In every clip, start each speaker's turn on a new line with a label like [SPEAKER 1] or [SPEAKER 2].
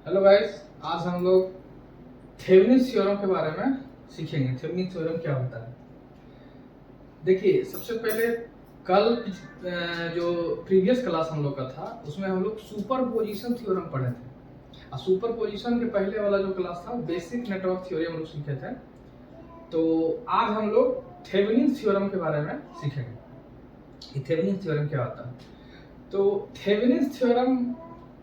[SPEAKER 1] Hello guys, आज हम लोग थेवेनिन थ्योरम के बारे में सीखेंगे। थेवेनिन थ्योरम क्या होता है? देखिए, सबसे पहले कल जो प्रीवियस क्लास हम लोग का था उसमें हम लोग सुपरपोजिशन थ्योरम पढ़े थे। और सुपरपोजिशन के पहले वाला जो क्लास था बेसिक नेटवर्क थ्योरी हम लोग सीखे थे। तो आज हम लोग थेवेनिन थ्योरम के बारे में सीखेंगे कि थेवेनिन थ्योरम क्या होता है। तो थेवेनिन थ्योरम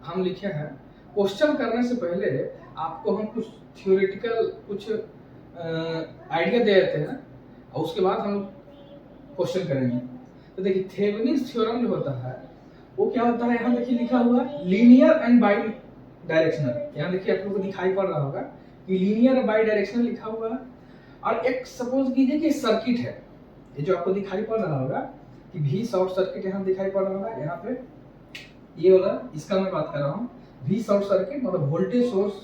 [SPEAKER 1] हम लिखे हैं। क्वेश्चन करने से पहले आपको हम कुछ थ्योरेटिकल कुछ आइडिया दे देते हैं और उसके बाद हम क्वेश्चन करेंगे। तो देखिए, थेवेनिन थ्योरम जो होता है वो क्या होता है, यहाँ देखिए लिखा हुआ लीनियर एंड बाई डायरेक्शनल। यहाँ देखिए आप लोगों को दिखाई पड़ रहा होगा कि लीनियर बाई डायरेक्शनल लिखा हुआ है। और एक सपोज कीजिए कि सर्किट है, ये जो आपको दिखाई पड़ रहा होगा कि भी शॉर्ट सर्किट यहाँ दिखाई पड़ रहा होगा। यहाँ पे ये वाला इसका मैं बात कर रहा हूँ। भी शॉर्ट सर्किट मतलब वोल्टेज सोर्स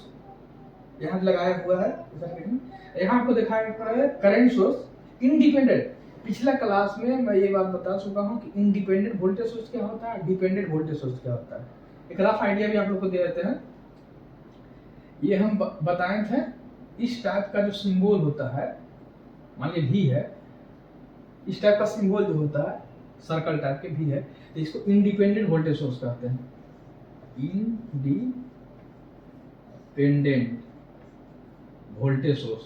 [SPEAKER 1] यहाँ लगाया हुआ है सर्किट में। यहाँ आपको दिखाई पड़ रहा है करंट सोर्स इंडिपेंडेंट। पिछला क्लास में मैं ये बात बता चुका हूँ कि इंडिपेंडेंट वोल्टेज सोर्स क्या होता है, डिपेंडेंट वोल्टेज सोर्स क्या होता है। एक रफ आइडिया भी आप लोग को दे देते हैं। ये हम बताए थे, इस टाइप का जो सिंबल होता है, मान लीजिए भी है, इस टाइप का सिंबल जो होता है सर्कल टाइप के भी है, तो इसको इंडिपेंडेंट वोल्टेज सोर्स कहते हैं। Independent voltage source.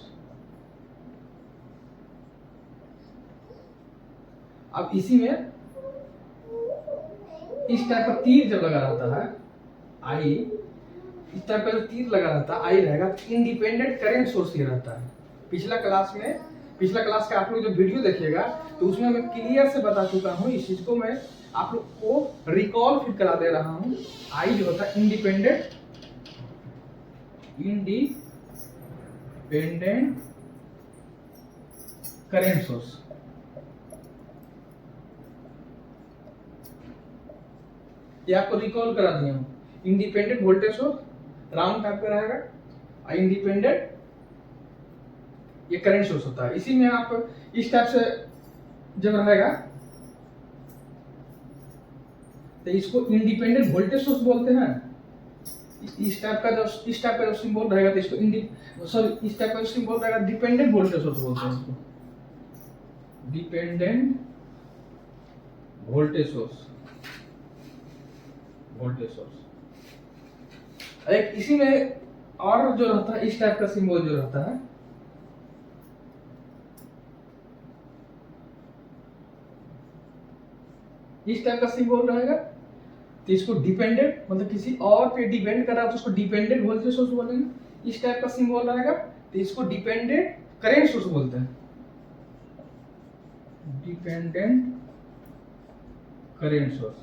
[SPEAKER 1] अब इसी में इस टाइप का तीर जब लगा रहता है आई, इस टाइप का जो तीर लगा रहता है आई रहेगा, इंडिपेंडेंट करंट सोर्स ये रहता है। पिछला क्लास का आप लोग जब वीडियो देखिएगा तो उसमें मैं क्लियर से बता चुका हूँ। इस चीज को मैं आप लोग को रिकॉल फिर करा दे रहा हूँ। आई जो होता है इंडिपेंडेंट करंट सोर्स। ये आपको रिकॉल करा दिया हूँ। Independent voltage source round type का रहेगा, इंडिपेंडेंट ये करंट सोर्स होता है। इसी में आप इस टाइप से जब रहेगा तो इसको इंडिपेंडेंट वोल्टेज सोर्स बोलते हैं। इस टाइप का जो सिंबल रहेगा तो इसको इस टाइप का जो सिंबल रहेगा डिपेंडेंट वोल्टेज सोर्स बोलते हैं इसको, डिपेंडेंट वोल्टेज सोर्स। एक इसी में और जो रहता है इस टाइप का सिंबल जो रहता है, इस टाइप का सिंबल रहेगा तो इसको डिपेंडेंट मतलब किसी और पे डिपेंड कर रहा है तो उसको डिपेंडेंट वोल्टेज सोर्स बोलेंगे। इस टाइप का सिंबल रहेगा तो इसको डिपेंडेंट करंट सोर्स बोलते हैं, डिपेंडेंट करंट सोर्स।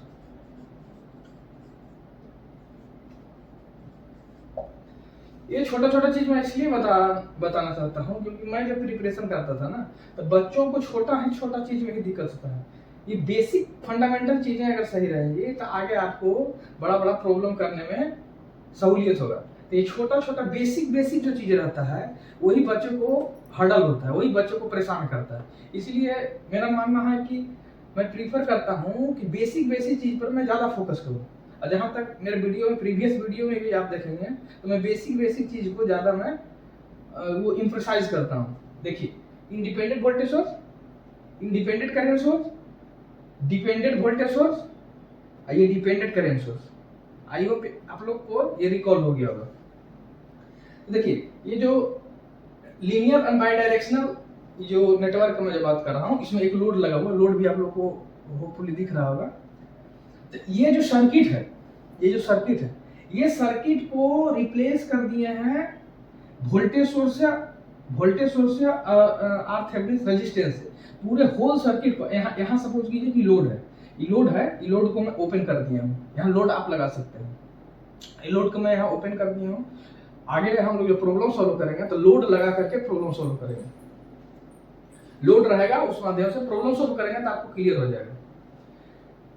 [SPEAKER 1] ये छोटा छोटा चीज मैं इसलिए बताना चाहता हूँ क्योंकि मैं जब प्रिपरेशन करता था ना तो बच्चों को छोटा चीज में ही दिक्कत होता है। ये बेसिक फंडामेंटल चीजें अगर सही रहेंगी तो आगे आपको बड़ा बड़ा प्रॉब्लम करने में सहूलियत होगा। तो ये छोटा बेसिक जो चीज रहता है वही बच्चों को हर्डल होता है, वही बच्चों को परेशान करता है। इसलिए मेरा मानना है कि मैं प्रीफर करता हूँ कि बेसिक चीज पर मैं ज्यादा फोकस करूँ। और जहाँ तक मेरे प्रीवियस वीडियो में भी आप देखेंगे तो मैं बेसिक चीज को ज्यादा मैं वो इम्फसाइज करता हूँ। देखिए, independent voltage source, independent current source, dependent voltage source, ये dependent current source. I hope आप लोग को ये रिकॉल हो गया होगा। तो देखिए, ये जो लीनियर एंड बाई डायरेक्शनल जो नेटवर्क में जो बात कर रहा हूँ इसमें एक लोड लगा हुआ, लोड भी आप लोग को होपफुली दिख रहा होगा। तो ये जो सर्किट है, ये सर्किट को रिप्लेस कर दिए हैं वोल्टेज सोर्स से आर थेवेनिन रेजिस्टेंस से। पूरे होल सर्किट को यहाँ सपोज कीजिए कि लोड है, ये लोड को मैं ओपन कर दिया हूँ। यहाँ लोड आप लगा सकते हैं, ये लोड को मैं यहाँ ओपन कर दिया हूँ। आगे हम लोग जो प्रॉब्लम सॉल्व करेंगे तो लोड लगा करके प्रॉब्लम सॉल्व करेंगे। लोड रहेगा उस माध्यम से प्रॉब्लम सॉल्व करेंगे तो आपको क्लियर हो जाएगा।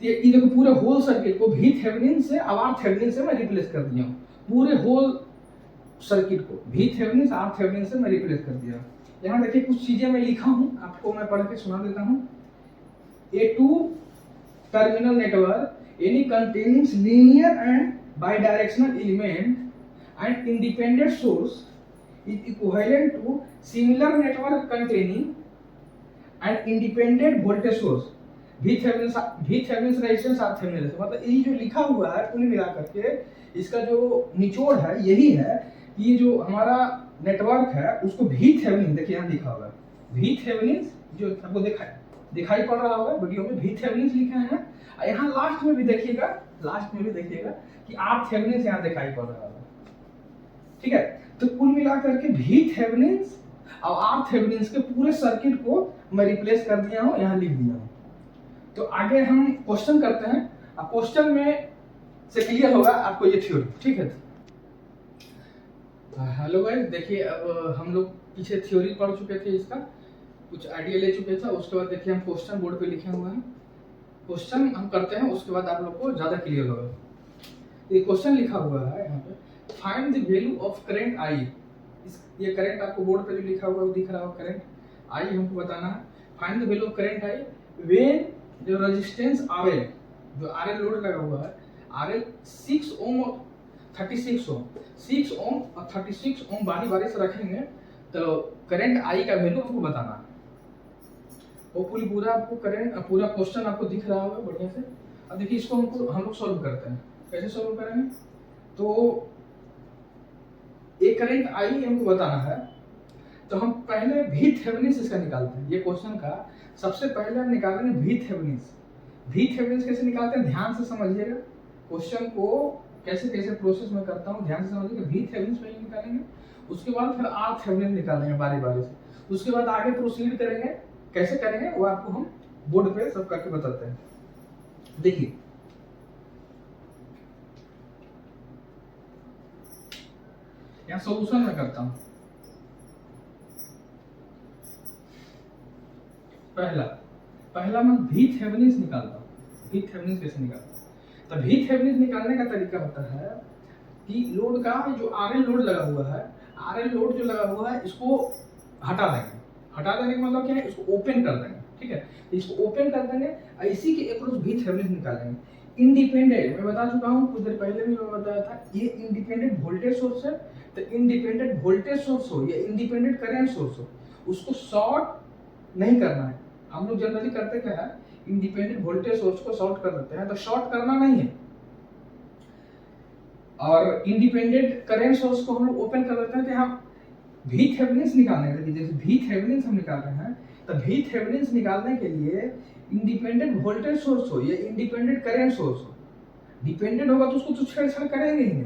[SPEAKER 1] ये देखो, पूरे होल सर्किट को भी थेवेनिन से आर थेवेनिन से मैं रिप्लेस कर दिया हूँ। पूरे होल सर्किट को भी थेवेनिन से आर थेवेनिन से मैं रिप्लेस कर दिया। यहाँ देखिए कुछ चीजें मैं लिखा हूँ, आपको मैं पढ़ के सुना देता हूँ। A two terminal network any containing linear and bidirectional element and independent source is equivalent to similar network containing an independent voltage source Thevenin's resistance और थेवेनिन रेजिस्टेंस। मतलब ये जो लिखा हुआ है कुल मिलाकर के इसका जो निचोड़ है यही है कि ये जो हमारा नेटवर्क है उसको भी थेवेनिन, देखिए यहाँ लिखा हुआ है भी थेवेनिन, जो आपको दिखाई पड़ रहा होगा वीडियो में, भी थेवेनिन लिखा है। और यहाँ लास्ट में भी देखिएगा कि आर थेवेनिन यहाँ दिखाई पड़ रहा होगा, ठीक है। तो कुल मिलाकर के भी थेवेनिन और आर थेवेनिन के पूरे सर्किट को मैं रिप्लेस कर दिया हूँ, यहाँ लिख दिया हूँ। तो आगे हम क्वेश्चन करते हैं, अब क्वेश्चन में से क्लियर होगा आपको ये थ्योरी, ठीक है। हेलो गाइस, देखिए अब हम लोग पीछे थ्योरी पढ़ चुके थे, इसका कुछ आइडिया ले चुके थे। उसके बाद देखिए हम क्वेश्चन बोर्ड पे लिखे हुए हैं, क्वेश्चन हम करते हैं, उसके बाद आप लोग को ज्यादा क्लियर होगा। ये क्वेश्चन लिखा हुआ है यहाँ पे, find the value of current I. ये करंट आपको बोर्ड पे जो लिखा हुआ है वो दिख रहा होगा, करंट आई हमको बताना है। Find the value of current I when जो रेजिस्टेंस आरएल, जो आरएल लोड लगा हुआ है, आरएल 6 ओम और 36 ओम, 6 ओम और 36 ओम बारी से रखेंगे तो करंट आई का वैल्यू आपको बताना है। वो पूरा आपको करंट पूरा क्वेश्चन आपको दिख रहा होगा बढ़िया से। अब देखिए इसको हम लोग सॉल्व करते हैं, कैसे सॉल्व करेंगे। तो एक करंट आई हमको बताना है, तो हम पहले भी थेवेनिन इसका निकालते हैं। ये क्वेश्चन का सबसे पहले हम निकालेंगे भी थेवेनिन। भी थेवेनिन कैसे निकालते हैं ध्यान से समझिएगा, क्वेश्चन को कैसे प्रोसेस में करता हूँ ध्यान से समझिएगा। भी थेवेनिन पहले निकालेंगे, उसके बाद फिर आर थेवेनिन निकालेंगे बारी से। उसके बाद आगे प्रोसीड करेंगे, कैसे करेंगे वो आपको हम बोर्ड पे सब करके बताते हैं। देखिए यहाँ सोल्यूशन में करता हूँ। पहला मैं भी थेवेनिन निकालता हूँ। भी थेवेनिन कैसे निकालता हूँ, तो भी थेवेनिन निकालने का तरीका होता है कि लोड का जो आरएल लोड लगा हुआ है, आरएल लोड जो लगा हुआ है इसको हटा देंगे। हटा देने का मतलब क्या है, इसको ओपन कर देंगे, ठीक है। इसको ओपन कर देंगे, इसी के अक्रॉस भी थेवेनिन निकालेंगे। इंडिपेंडेंट मैं बता चुका हूँ कुछ देर पहले भी मैं बताया था, ये इंडिपेंडेंट वोल्टेज सोर्स है। तो इंडिपेंडेंट वोल्टेज सोर्स हो या इंडिपेंडेंट करंट सोर्स हो, उसको शॉर्ट नहीं करना है। हम लोग जनरली करते क्या है, इंडिपेंडेंट वोल्टेज सोर्स को शॉर्ट कर देते हैं, तो शॉर्ट करना नहीं है। और इंडिपेंडेंट करंट सोर्स को हम लोग ओपन कर देते हैं। तो यहाँ भी थेवेनिन निकालने के लिए, जैसे भी थेवेनिन हम निकाल रहे हैं, तो भी थेवेनिन निकालने के लिए इंडिपेंडेंट वोल्टेज सोर्स हो या इंडिपेंडेंट करंट सोर्स हो। डिपेंडेंट होगा तो उसको तो छेड़छाड़ करेंगे ही नहीं।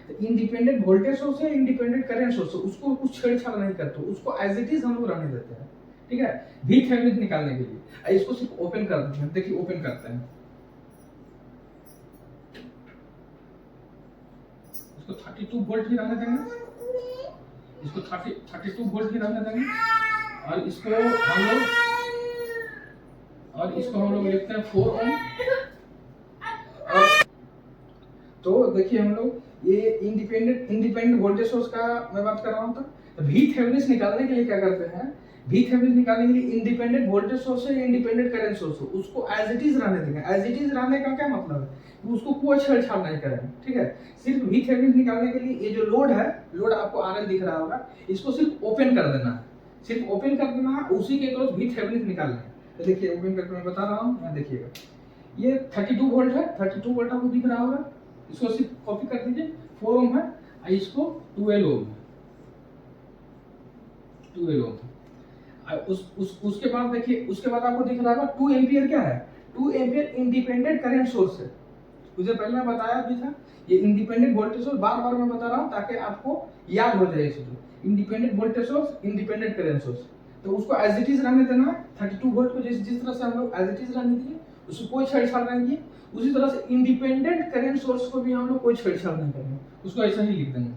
[SPEAKER 1] तो इंडिपेंडेंट वोल्टेज सोर्स है, इंडिपेंडेंट करंट सोर्स है, उसको कुछ छेड़छाड़ नहीं करते, उसको एज इट इज हम लोग रहने देते हैं, ठीक है। भी थेवेनिन निकालने के लिए इसको सिर्फ ओपन कर देते हैं। देखिए ओपन करते हैं, इसको 32 वोल्ट ही रहने देंगे, इसको 32 वोल्ट ही रहने देंगे। और इसको हम लोग लिखते हैं 4 ओम। तो देखिए हम लोग ये इंडिपेंडेंट वोल्टेज सोर्स का मैं बात कर रहा हूँ। तो भी थेवेनिन निकालने के लिए क्या करते हैं, भी थेवेनिन निकालने के लिए इंडिपेंडेंट वोल्टेज सोर्स है, इंडिपेंडेंट करंट सोर्स हो, उसको एज इट इज रहने देंगे। एज इट इज रहने का क्या मतलब है, उसको कोई छेड़छाड़ नहीं करेंगे, ठीक है। सिर्फ भी थेवेनिन निकालने के लिए ये जो लोड है, लोड आपको आरएल दिख रहा होगा, इसको सिर्फ ओपन कर देना है, सिर्फ ओपन कर देना है, उसी के क्रॉस भी थेवेनिन निकालना है। तो देखिए ओपन करके मैं बता रहा हूँ, यहाँ देखिएगा ये 32 वोल्ट है, 32 वोल्ट आपको दिख रहा होगा, इसको सिर्फ कॉपी कर दीजिए। 4 ओम है, इसको 12 ओम है, 12 ओम। उसके बाद देखिए, उसके बाद आपको दिख रहा होगा 2 एम्पियर क्या है, 2 एम्पियर इंडिपेंडेंट करंट सोर्स है। मुझे पहले मैं बताया भी था, ये इंडिपेंडेंट वोल्टेज सोर्स बार मैं बता रहा हूँ ताकि आपको याद हो जाए। Independent voltage source, independent current source, तो उसको एज इट इज रहने देना है। 32 वोल्ट को जिस तरह से हम लोग एज इट इज रहने दिए, उसको कोई छेड़छाड़ नहीं किए, उसी तरह से इंडिपेंडेंट करंट सोर्स को भी हम लोग कोई छेड़छाड़ नहीं करेंगे, उसको ऐसा ही लिख देंगे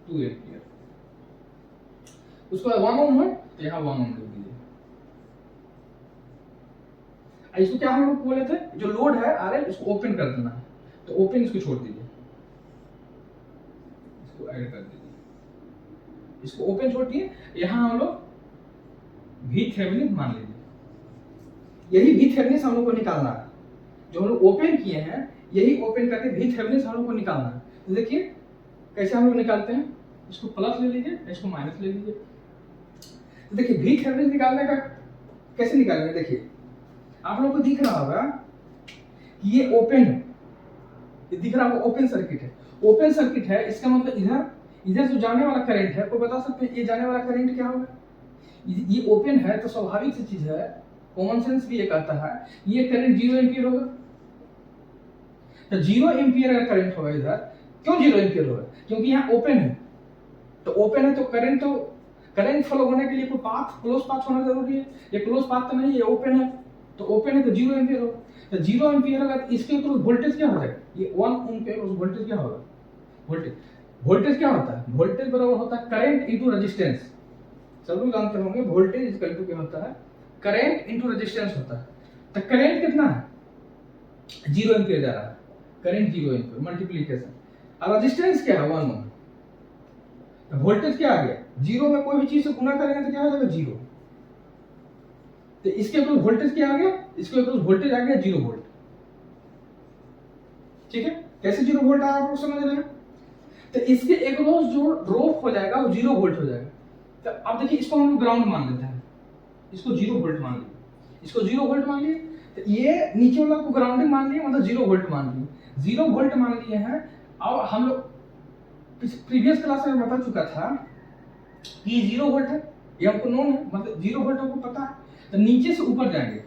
[SPEAKER 1] 2 एम्पियर। उसको 1 ओम है, तो यहाँ 1 ओम लिख दीजिए। इसको क्या हम लोग बोले थे, जो लोड है आरएल, इसको ओपन कर देना है, तो ओपन इसको छोड़ दीजिए, इसको ऐड कर दीजिए, इसको ओपन छोड़िए। यहाँ हम लोग भी थेवेनिन मान लीजिए, यही भी थेवेनिन हम लोग को निकालना है। जो हम लोग ओपन किए हैं, यही ओपन करके भी थेवेनिन हम लोग को निकालना है। तो देखिए कैसे हम लोग निकालते हैं, इसको प्लस ले लीजिए, इसको माइनस ले लीजिए। तो देखिए वी थेवेनिन निकालने का कैसे निकालेंगे, देखिए आप लोग को दिख रहा होगा कि ये ओपन है, ये दिख रहा होगा ओपन सर्किट है। ओपन सर्किट है इसका मतलब इधर जो जाने वाला करंट है, कोई बता सकते हैं ये जाने वाला करंट क्या होगा? ये ओपन है तो स्वाभाविक सी चीज है, कॉमन सेंस भी ये कहता है ये करंट 0 एम्पीयर होगा। तो 0 एम्पीयर अगर करंट होगा इधर, क्यों 0 एम्पीयर होगा? क्योंकि यहाँ ओपन है, तो ओपन है तो करंट फ्लो होने के लिए कोई पाथ, क्लोज पाथ होना जरूरी है। ये क्लोज पाथ तो नहीं, ये ओपन है, तो ओपन है तो 0 एम्पीयर होगा। तो 0 एम्पीयर होगा तो इसके ऊपर वोल्टेज क्या हो जाएगा? ये 1 ओम के उस वोल्टेज क्या होगा? वोल्टेज क्या होता है? वोल्टेज बराबर होता है करंट इनटू रेजिस्टेंस। सब लोग जानते होंगे वोल्टेज इक्वल टू क्या होता है? करंट इनटू रेजिस्टेंस होता है। तो करंट कितना है? 0 एम्पीयर जा रहा है, करंट 0 एम्पीयर मल्टीप्लिकेशन, और रेजिस्टेंस क्या है? 1 ओम। तो वोल्टेज क्या आ गया? 0 में कोई भी चीज से गुना करेंगे तो क्या हो जाएगा? 0। तो इसके ऊपर वोल्टेज क्या आ गया? इसके ऊपर वोल्टेज आ गया 0 वोल्ट। ठीक है, कैसे 0 वोल्ट आया आप लोग समझ रहे हैं? तो इसके एक रोज जो ड्रॉप हो जाएगा वो 0 वोल्ट हो जाएगा। तो अब देखिए इसको हम लोग ग्राउंड मान लेते हैं, इसको 0 वोल्ट मान लिए, इसको 0 वोल्ट मान लिए। तो ये नीचे वाला को ग्राउंडिंग मान लिए, मतलब 0 वोल्ट मान लिए, 0 वोल्ट मान लिए हैं। और हम लोग प्रीवियस क्लास में बता चुका था कि 0 वोल्ट है, ये हमको नोन है, मतलब 0 वोल्ट हमको पता है। तो नीचे से ऊपर जाएंगे,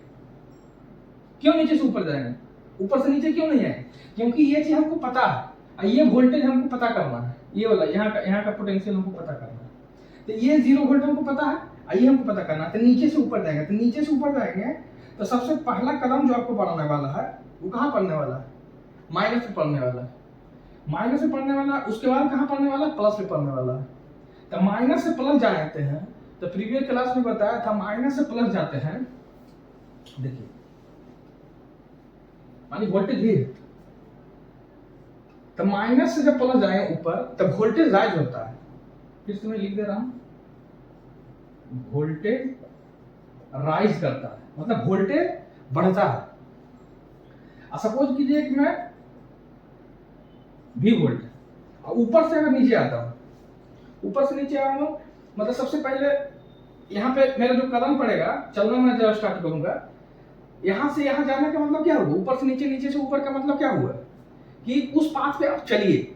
[SPEAKER 1] क्यों नीचे से ऊपर जाएंगे? ऊपर से नीचे क्यों नहीं आएंगे? क्योंकि ये चीज हमको पता है, ये वोल्टेज हमको पता करना है, ये वाला यहाँ का पोटेंशियल हमको पता करना है। तो ये 0 वोल्ट हमको पता है, ये हमको पता करना है। तो नीचे से ऊपर जाएंगे, तो नीचे से ऊपर जाएंगे तो सबसे पहला कदम जो आपको पढ़ने वाला है वो कहाँ पढ़ने वाला है? माइनस पे पढ़ने वाला है, माइनस से पढ़ने वाला। उसके बाद कहाँ पढ़ने वाला? प्लस पे पढ़ने वाला है। तो माइनस से प्लस जाते हैं, तो प्रीवियस क्लास में बताया था माइनस से प्लस जाते हैं। देखिए मानी वोल्टेज भी है, तो माइनस से जब प्लस जाए ऊपर तब वोल्टेज राइज होता है। फिर से मैं लिख दे रहा हूं, वोल्टेज राइज करता है, मतलब वोल्टेज बढ़ता है। सपोज कीजिए कि मैं V वोल्ट और ऊपर से अगर नीचे आता हूं, ऊपर से नीचे आऊंगा, मतलब सबसे पहले यहाँ पे मेरा जो कदम पड़ेगा, चलना मैं जब स्टार्ट करूंगा, यहां से यहां जाने का मतलब क्या हुआ? ऊपर से नीचे, नीचे से ऊपर का मतलब क्या हुआ? कि उस पाथ पे आप चलिए,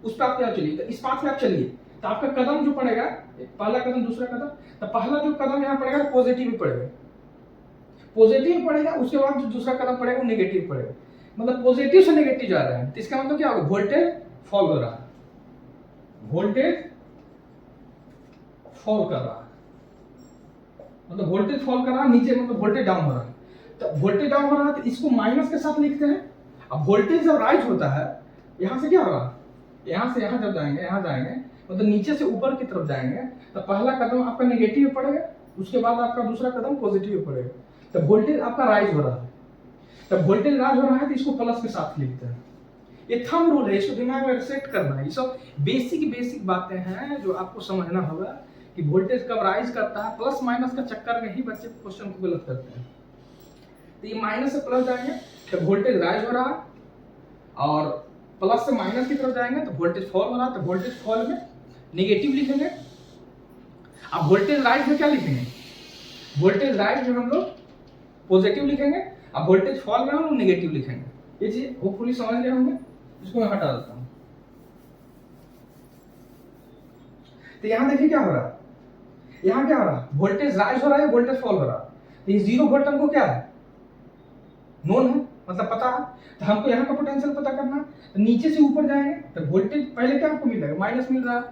[SPEAKER 1] उस पाथ पे आप चलिए, तो इस पाथ पे आप चलिए, तो आपका कदम जो पड़ेगा, पहला कदम दूसरा कदम, तो पहला जो कदम यहाँ पड़ेगा पॉजिटिव पड़ेगा, पॉजिटिव पड़ेगा। उसके बाद जो दूसरा कदम पड़ेगा वो नेगेटिव पड़ेगा, मतलब पॉजिटिव से नेगेटिव जा रहा है। तो इसका मतलब क्या होगा? वोल्टेज फॉल हो रहा है, वोल्टेज फॉल कर रहा है, मतलब वोल्टेज फॉल कर रहा है नीचे, मतलब वोल्टेज डाउन हो रहा है। तो वोल्टेज डाउन हो रहा है तो इसको माइनस के साथ लिखते हैं। अब वोल्टेज जब राइज होता है, यहां से क्या होगा? यहां से यहां जब जाएंगे, यहां जाएंगे, मतलब नीचे से ऊपर की तरफ जाएंगे, तो पहला कदम आपका नेगेटिव पड़ेगा, उसके बाद आपका दूसरा कदम पॉजिटिव पड़ेगा। तो वोल्टेज आपका राइज हो रहा है। तब वोल्टेज राइज हो रहा है तो इसको प्लस के साथ लिखते हैं। ये थंब रूल है, इसको दिमाग में सेट करना है। ये सब बेसिक बातें हैं जो आपको समझना होगा कि वोल्टेज कब राइज करता है। प्लस माइनस का चक्कर में ही बच्चे क्वेश्चन को गलत करते हैं। तो ये माइनस से प्लस जाएंगे तो वोल्टेज राइज हो रहा है, और प्लस से माइनस की तरफ जाएंगे तो वोल्टेज फॉल हो रहा है। तो वोल्टेज फॉल में नेगेटिव लिखेंगे। अब वोल्टेज राइज में क्या लिखेंगे? वोल्टेज राइज में हम लोग पॉजिटिव लिखेंगे, अब वोल्टेज फॉल में हम लोग नेगेटिव लिखेंगे। ये चीज होपफुली समझ गए होंगे। इसको मैं हटा देता हूं। तो यहां देखिए क्या हो रहा है, यहां क्या हो रहा है? वोल्टेज राइज हो रहा है, वोल्टेज फॉल हो रहा है। तो ये 0 वोल्ट हमको क्या है? नोन है, मतलब पता है। तो हमको यहाँ का पोटेंशियल पता करना है। तो नीचे से ऊपर जाएंगे तो वोल्टेज पहले क्या आपको मिल रहा है? माइनस मिल रहा है,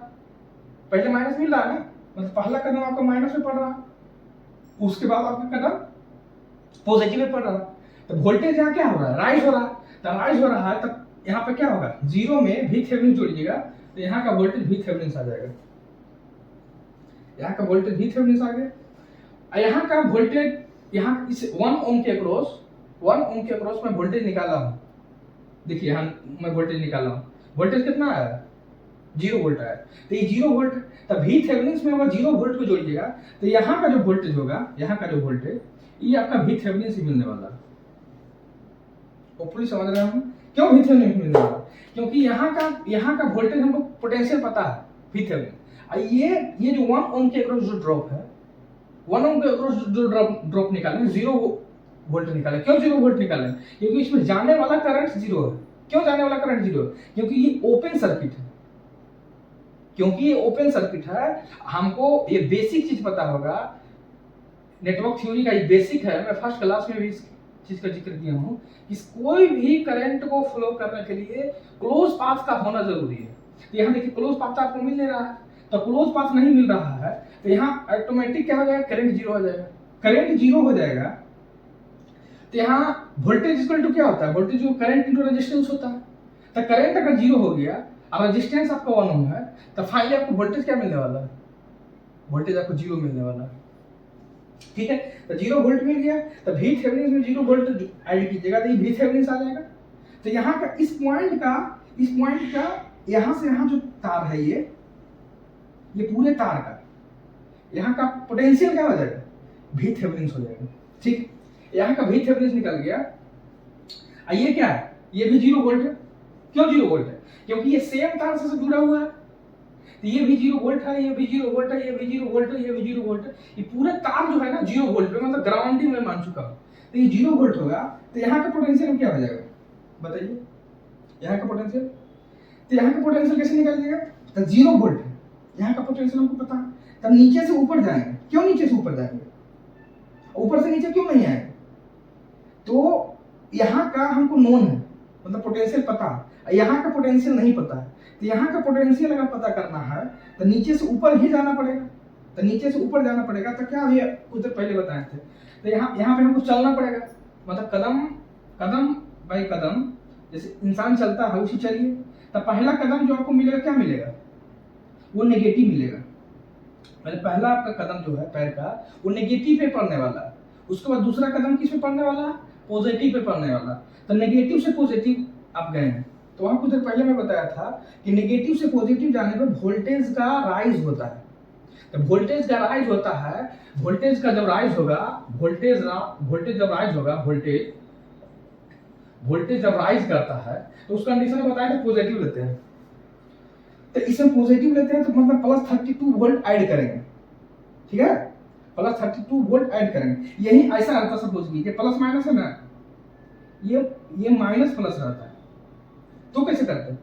[SPEAKER 1] पहले माइनस मिल रहा है ना, मतलब पहला कदम आपका माइनस में पड़ रहा है, उसके बाद आपका कदम पॉजिटिव में पड़ रहा है। तो वोल्टेज यहाँ क्या हो रहा है? राइज हो रहा है। तो राइज हो रहा है तब यहाँ पे क्या होगा? 0 में भी थेवेनिन जोड़िएगा तो यहाँ का वोल्टेज भी थेवेनिन आ जाएगा, यहाँ का वोल्टेज भी थेवेनिन आ गया। यहाँ का वोल्टेज, यहाँ इस 1 ओम के अक्रॉस, 1 ओम के अक्रॉस मैं वोल्टेज निकाला हूं। देखिए यहाँ मैं वोल्टेज निकाला हूं, वोल्टेज कितना आया? 0 वोल्ट आया। तो ये 0 वोल्ट, तब भी थेवेनिन में अगर 0 वोल्ट को जोड़िएगा तो यहाँ का जो वोल्टेज होगा, यहाँ का जो वोल्टेज, ये आपका भी थेवेनिन से मिलने वाला है। होपफुली समझ रहे हैं हम क्यों भी थेवेनिन मिलने वाला? क्योंकि यहाँ का वोल्टेज हमको पोटेंशियल पता है VThevenin। ये जो 1 ओम के अक्रॉस जो ड्रॉप है, 1 ओम के अक्रॉस जो ड्रॉप निकाले 0 वोल्ट निकाले। क्यों 0 वोल्ट निकाले? क्योंकि इसमें जाने वाला करंट 0 है। क्यों जाने वाला करंट 0 है? क्योंकि ये ओपन सर्किट है। क्योंकि ये ओपन सर्किट है, हमको ये बेसिक चीज पता होगा। नेटवर्क थ्योरी का ये बेसिक है, मैं फर्स्ट क्लास में भी इस चीज का जिक्र किया हूं कि कोई भी करंट को फ्लो करने के लिए क्लोज पाथ का होना जरूरी है। तो यहाँ देखिए क्लोज पाथ तो आपको मिल नहीं रहा है, तो क्लोज पाथ नहीं मिल रहा है तो यहाँ ऑटोमेटिक क्या हो जाएगा, करंट 0 हो जाएगा। करंट 0 हो जाएगा तो यहाँ वोल्टेज इक्वल टू क्या होता है, वोल्टेज जो करंट इनटू रेजिस्टेंस होता है। तो करंट अगर 0 हो गया और रेजिस्टेंस आपका 1 ओम है, तो फाइनली आपको वोल्टेज क्या मिलने वाला है, वोल्टेज आपको 0 मिलने वाला है। ठीक है, तो 0 वोल्ट मिल गया, तो VThevenin में 0 वोल्ट ऐड कीजिएगा तो ये VThevenin आ जाएगा। तो यहाँ का इस पॉइंट का यहाँ से यहाँ जो तार है ये पूरे तार का यहाँ का पोटेंशियल क्या हो जाएगा, VThevenin हो जाएगा। ठीक, यहाँ का VThevenin निकल गया। ये क्या है, ये भी 0 वोल्ट है। क्यों 0 वोल्ट है? क्योंकि ये सेम तार से जुड़ा हुआ है। तो ये भी 0 वोल्ट है, ये भी 0 वोल्ट है, ये भी 0 वोल्ट है, ये भी 0 वोल्ट है। ये पूरा तार जो है ना 0 वोल्ट पे, मतलब ग्राउंडिंग में मान चुका हूं। तो ये 0 वोल्ट होगा, तो यहाँ का पोटेंशियल क्या हो जाएगा बताइए, यहाँ का पोटेंशियल। तो यहाँ का पोटेंशियल कैसे निकालिएगा, तो 0 वोल्ट है, यहाँ का पोटेंशियल हमको पता है। तब नीचे से ऊपर जाएंगे। क्यों नीचे से ऊपर जाएंगे, ऊपर से नीचे क्यों नहीं आएंगे? तो यहाँ का हमको नोन है, मतलब पोटेंशियल पता है, यहाँ का पोटेंशियल नहीं पता है। तो यहाँ का पोटेंशियल अगर पता करना है तो नीचे से ऊपर ही जाना पड़ेगा। तो नीचे से ऊपर जाना पड़ेगा, तो क्या अभी कुछ देर पहले बताए थे, तो यहाँ पे हमको चलना पड़ेगा, मतलब कदम बाई कदम जैसे इंसान चलता है उसी चलिए। तो पहला कदम जो आपको मिलेगा क्या मिलेगा, वो नेगेटिव मिलेगा। मतलब पहला आपका कदम जो है पैर का वो नेगेटिव पे पड़ने वाला है। उसके बाद दूसरा कदम किस पे पड़ने वाला है, पॉजिटिव पे पड़ने वाला। तो नेगेटिव से पॉजिटिव आप गए हैं, तो वहां कुछ देर पहले मैं बताया था कि नेगेटिव से पॉजिटिव जाने पर वोल्टेज का राइज होता है। तो वोल्टेज का राइज होता है, वोल्टेज का जब राइज होगा, वोल्टेज जब राइज होगा, वोल्टेज जब राइज करता है तो उस कंडीशन में बताया तो पॉजिटिव लेते हैं। तो इसमें पॉजिटिव लेते हैं तो मतलब +32 वोल्ट ऐड करेंगे। ठीक है, +32 वोल्ट ऐड करेंगे। यही ऐसा रहता, सपोज कीजिए प्लस माइनस है ना, ये माइनस प्लस रहता है, तो कैसे करते हैं?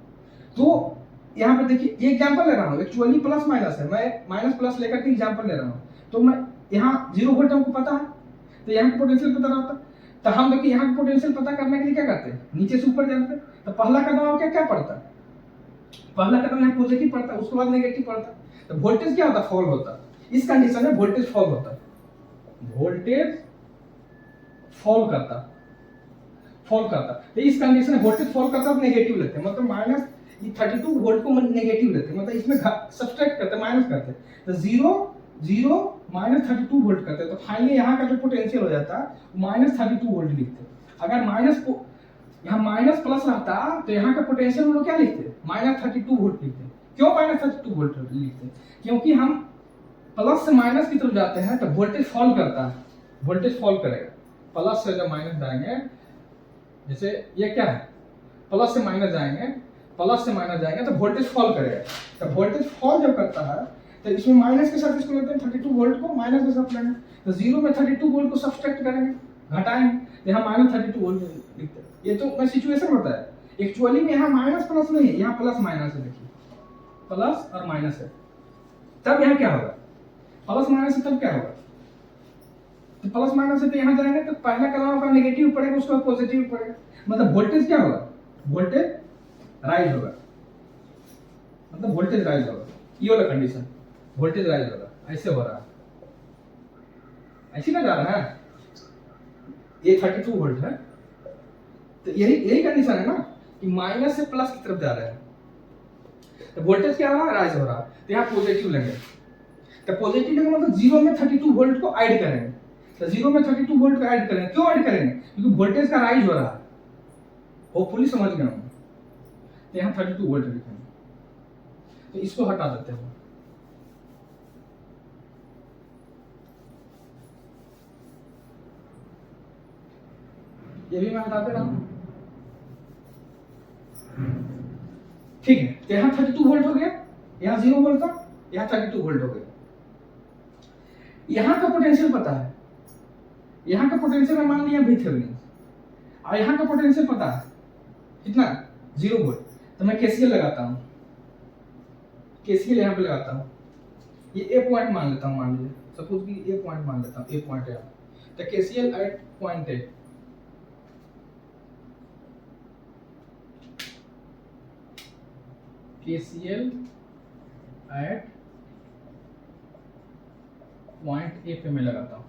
[SPEAKER 1] तो यहाँ पे देखिए ये एग्जांपल ले रहा हूँ, एक्चुअली प्लस माइनस है, मैं माइनस प्लस लेकर के एग्जांपल ले रहा हूँ। तो मैं यहाँ 0 वोल्ट हमको पता है, तो यहाँ का पोटेंशियल पता रहता है। तो हम देखिए यहाँ का पोटेंशियल पता करने के लिए क्या करते हैं, नीचे से ऊपर जाते हैं। तो पहला कदम आपका क्या पड़ता है, पहला कदम यहाँ पॉजिटिव पड़ता है, उसके बाद नेगेटिव पड़ता है। तो वोल्टेज क्या होता है, फॉल होता है। इस कंडीशन में वोल्टेज फॉल होता है, वोल्टेज फॉल करता। तो इस कंडीशन में वोल्टेज फॉल करता है, नेगेटिव लेते हैं, मतलब माइनस 32 वोल्ट को नेगेटिव लेते हैं, मतलब इसमें सब्सट्रैक्ट करते हैं, माइनस करते हैं। तो 0 -32 वोल्ट करते हैं। तो फाइनली यहाँ का जो पोटेंशियल हो जाता है -32 वोल्ट लिखते हैं। अगर माइनस को यहाँ माइनस प्लस रहता तो यहाँ का पोटेंशियल हम लोग क्या लिखते हैं, -32 वोल्ट लिखते हैं। क्यों -32 वोल्ट लिखते हैं? क्योंकि हम प्लस से माइनस की तरफ जाते हैं तो वोल्टेज फॉल करता है, वोल्टेज फॉल करेगा। प्लस से जब माइनस जाएंगे, जैसे ये क्या है, प्लस से माइनस जाएंगे तो वोल्टेज फॉल करेगा। तो वोल्टेज फॉल जब करता है तो इसमें माइनस के साथ इसको लेते हैं, 32 वोल्ट को माइनस के साथ लेंगे। तो 0 में 32 वोल्ट को सब्सट्रैक्ट करेंगे, घटाएंगे, तो यहाँ -32 वोल्ट लिखते हैं। ये तो मैं सिचुएशन होता है, एक्चुअली में यहाँ माइनस प्लस नहीं है, यहाँ प्लस माइनस है। देखिए प्लस और माइनस है, तब यहाँ क्या होगा, प्लस माइनस है तब क्या होगा, तो प्लस माइनस है तो यहाँ जाएंगे तो पहला कदम आपका नेगेटिव पड़ेगा, उसके बाद पॉजिटिव पड़ेगा, मतलब वोल्टेज क्या होगा, वोल्टेज राइज होगा, मतलब वोल्टेज राइज होगा। ये वाला कंडीशन, वोल्टेज राइज होगा, ऐसे हो रहा है, ऐसे ना जा रहा है, ये 32 वोल्ट है। तो यही कंडीशन है ना कि माइनस से प्लस की तरफ जा रहा है, तो वोल्टेज क्या हो रहा है, राइज हो रहा है। तो यहाँ पॉजिटिव लेंगे, तो पॉजिटिव लेंगे मतलब 0 में 32 वोल्ट को ऐड करेंगे। तो 0 में 32 वोल्ट को ऐड करेंगे, क्यों ऐड करेंगे, क्योंकि वोल्टेज का राइज हो रहा है। होपफुली समझ गए होंगे। तो यहाँ 32 वोल्ट लिखेंगे, तो इसको हटा देते हैं। ये भी मैं हटा दे रहा हूं। ठीक है, तो यहाँ 32 वोल्ट हो गया, यहाँ 0 वोल्ट था, यहाँ 32 वोल्ट हो गया। यहाँ का पोटेंशियल पता है, यहाँ का पोटेंशियल मान लिया VThevenin, और यहाँ का पोटेंशियल पता है कितना 0 वोल्ट। तो मैं KCL लगाता हूँ, KCL यहाँ पे लगाता हूँ, ये A पॉइंट मान लेता हूँ, मान लीजिए सपोज कि A पॉइंट मान लेता हूँ, A पॉइंट है, तो KCL at point A, KCL at point A पे मैं लगाता हूँ।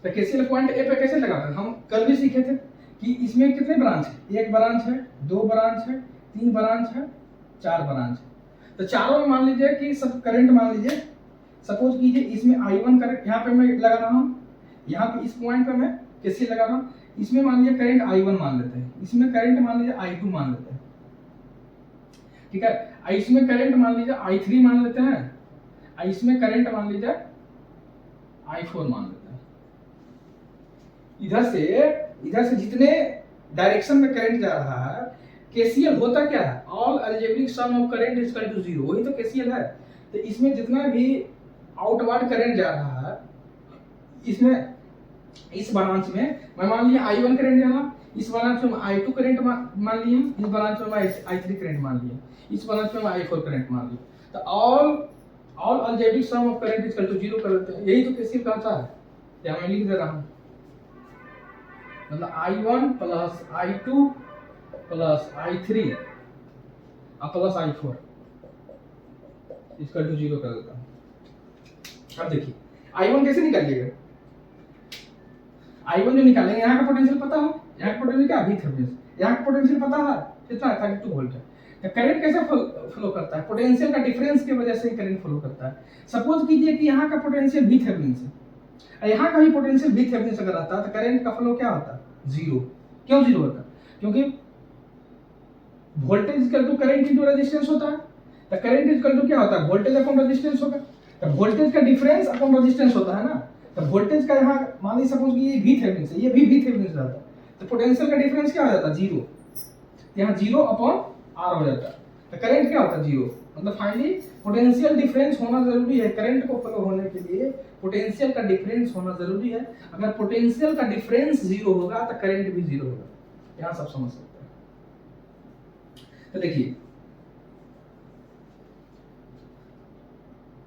[SPEAKER 1] तो KCL पॉइंट A पे कैसे लगाते हैं, हम कल भी सीखे थे कि इसमें कितने ब्रांच है, एक ब्रांच है, दो ब्रांच है, तीन ब्रांच है, चार ब्रांच है। तो चारों में मान लीजिए कि सब करंट मान लीजिए, सपोज कीजिए इसमें I1 करंट यहाँ पे मैं लगा रहा हूँ, यहाँ पे इस पॉइंट पे मैं KCL लगा रहा हूँ, इसमें मान लीजिए करंट I1 मान लेते हैं, इसमें करंट मान लीजिए I2 मान लेते हैं, ठीक है। इसमें करंट मान लीजिए I3 मान लेते हैं, इसमें करंट मान लीजिए I4 मान लेते हैं। इधर से जितने डायरेक्शन में करंट जा रहा है, KCL होता क्या है, all algebraic sum of current is equal to 0, वही तो KCL है। तो इसमें जितना भी आउटवर्ड करंट जा रहा है, इसमें इस ब्रांच में मैं मान लिया I1 करंट जा रहा, इस ब्रांच में I2 करंट मान लिया, इस ब्रांच में I3 करंट मान लिया, इस ब्रांच में I4 करंट मान लिया। तो all algebraic sum of current is equal to 0 कर देते हैं, यही तो KCL कहता है। या मैं लिख दे रहा हूं, मतलब I1 plus I2 plus I3 plus I4 इसका 0 कर देता हूं। अब देखिए I1 कैसे निकालिएगा, I1 जो निकालेंगे, यहाँ का पोटेंशियल पता है, यहाँ का पोटेंशियल क्या VThevenin, यहाँ का पोटेंशियल पता है कितना है 32 वोल्ट है। तो करंट कैसे फ्लो करता है, पोटेंशियल का डिफरेंस की वजह से करंट फ्लो करता है। सपोज कीजिए कि यहाँ का पोटेंशियल VThevenin से, यहाँ का भी पोटेंशियल VThevenin से अगर आता तो करंट का फ्लो क्या होता, 0। क्यों 0 होता, क्योंकि voltage equal to current into resistance होता है। तो करंट इक्वल टू क्या होता है, वोल्टेज अपॉन रेजिस्टेंस होगा। तो वोल्टेज का डिफरेंस अपॉन रेजिस्टेंस होता है ना। तो वोल्टेज का यहाँ मान लीजिए सपोज कि ये VThevenin से, ये भी VThevenin से जाता है, तो पोटेंशियल का डिफरेंस क्या हो जाता है 0, यहाँ 0 अपॉन R हो जाता है। तो करंट क्या होता है 0, मतलब फाइनली पोटेंशियल डिफरेंस होना जरूरी है, करंट को फ्लो होने के लिए पोटेंशियल का डिफरेंस होना जरूरी है। अगर पोटेंशियल का डिफरेंस 0 होगा तो करंट भी 0 होगा, यहाँ सब समझ सकते हैं। तो देखिए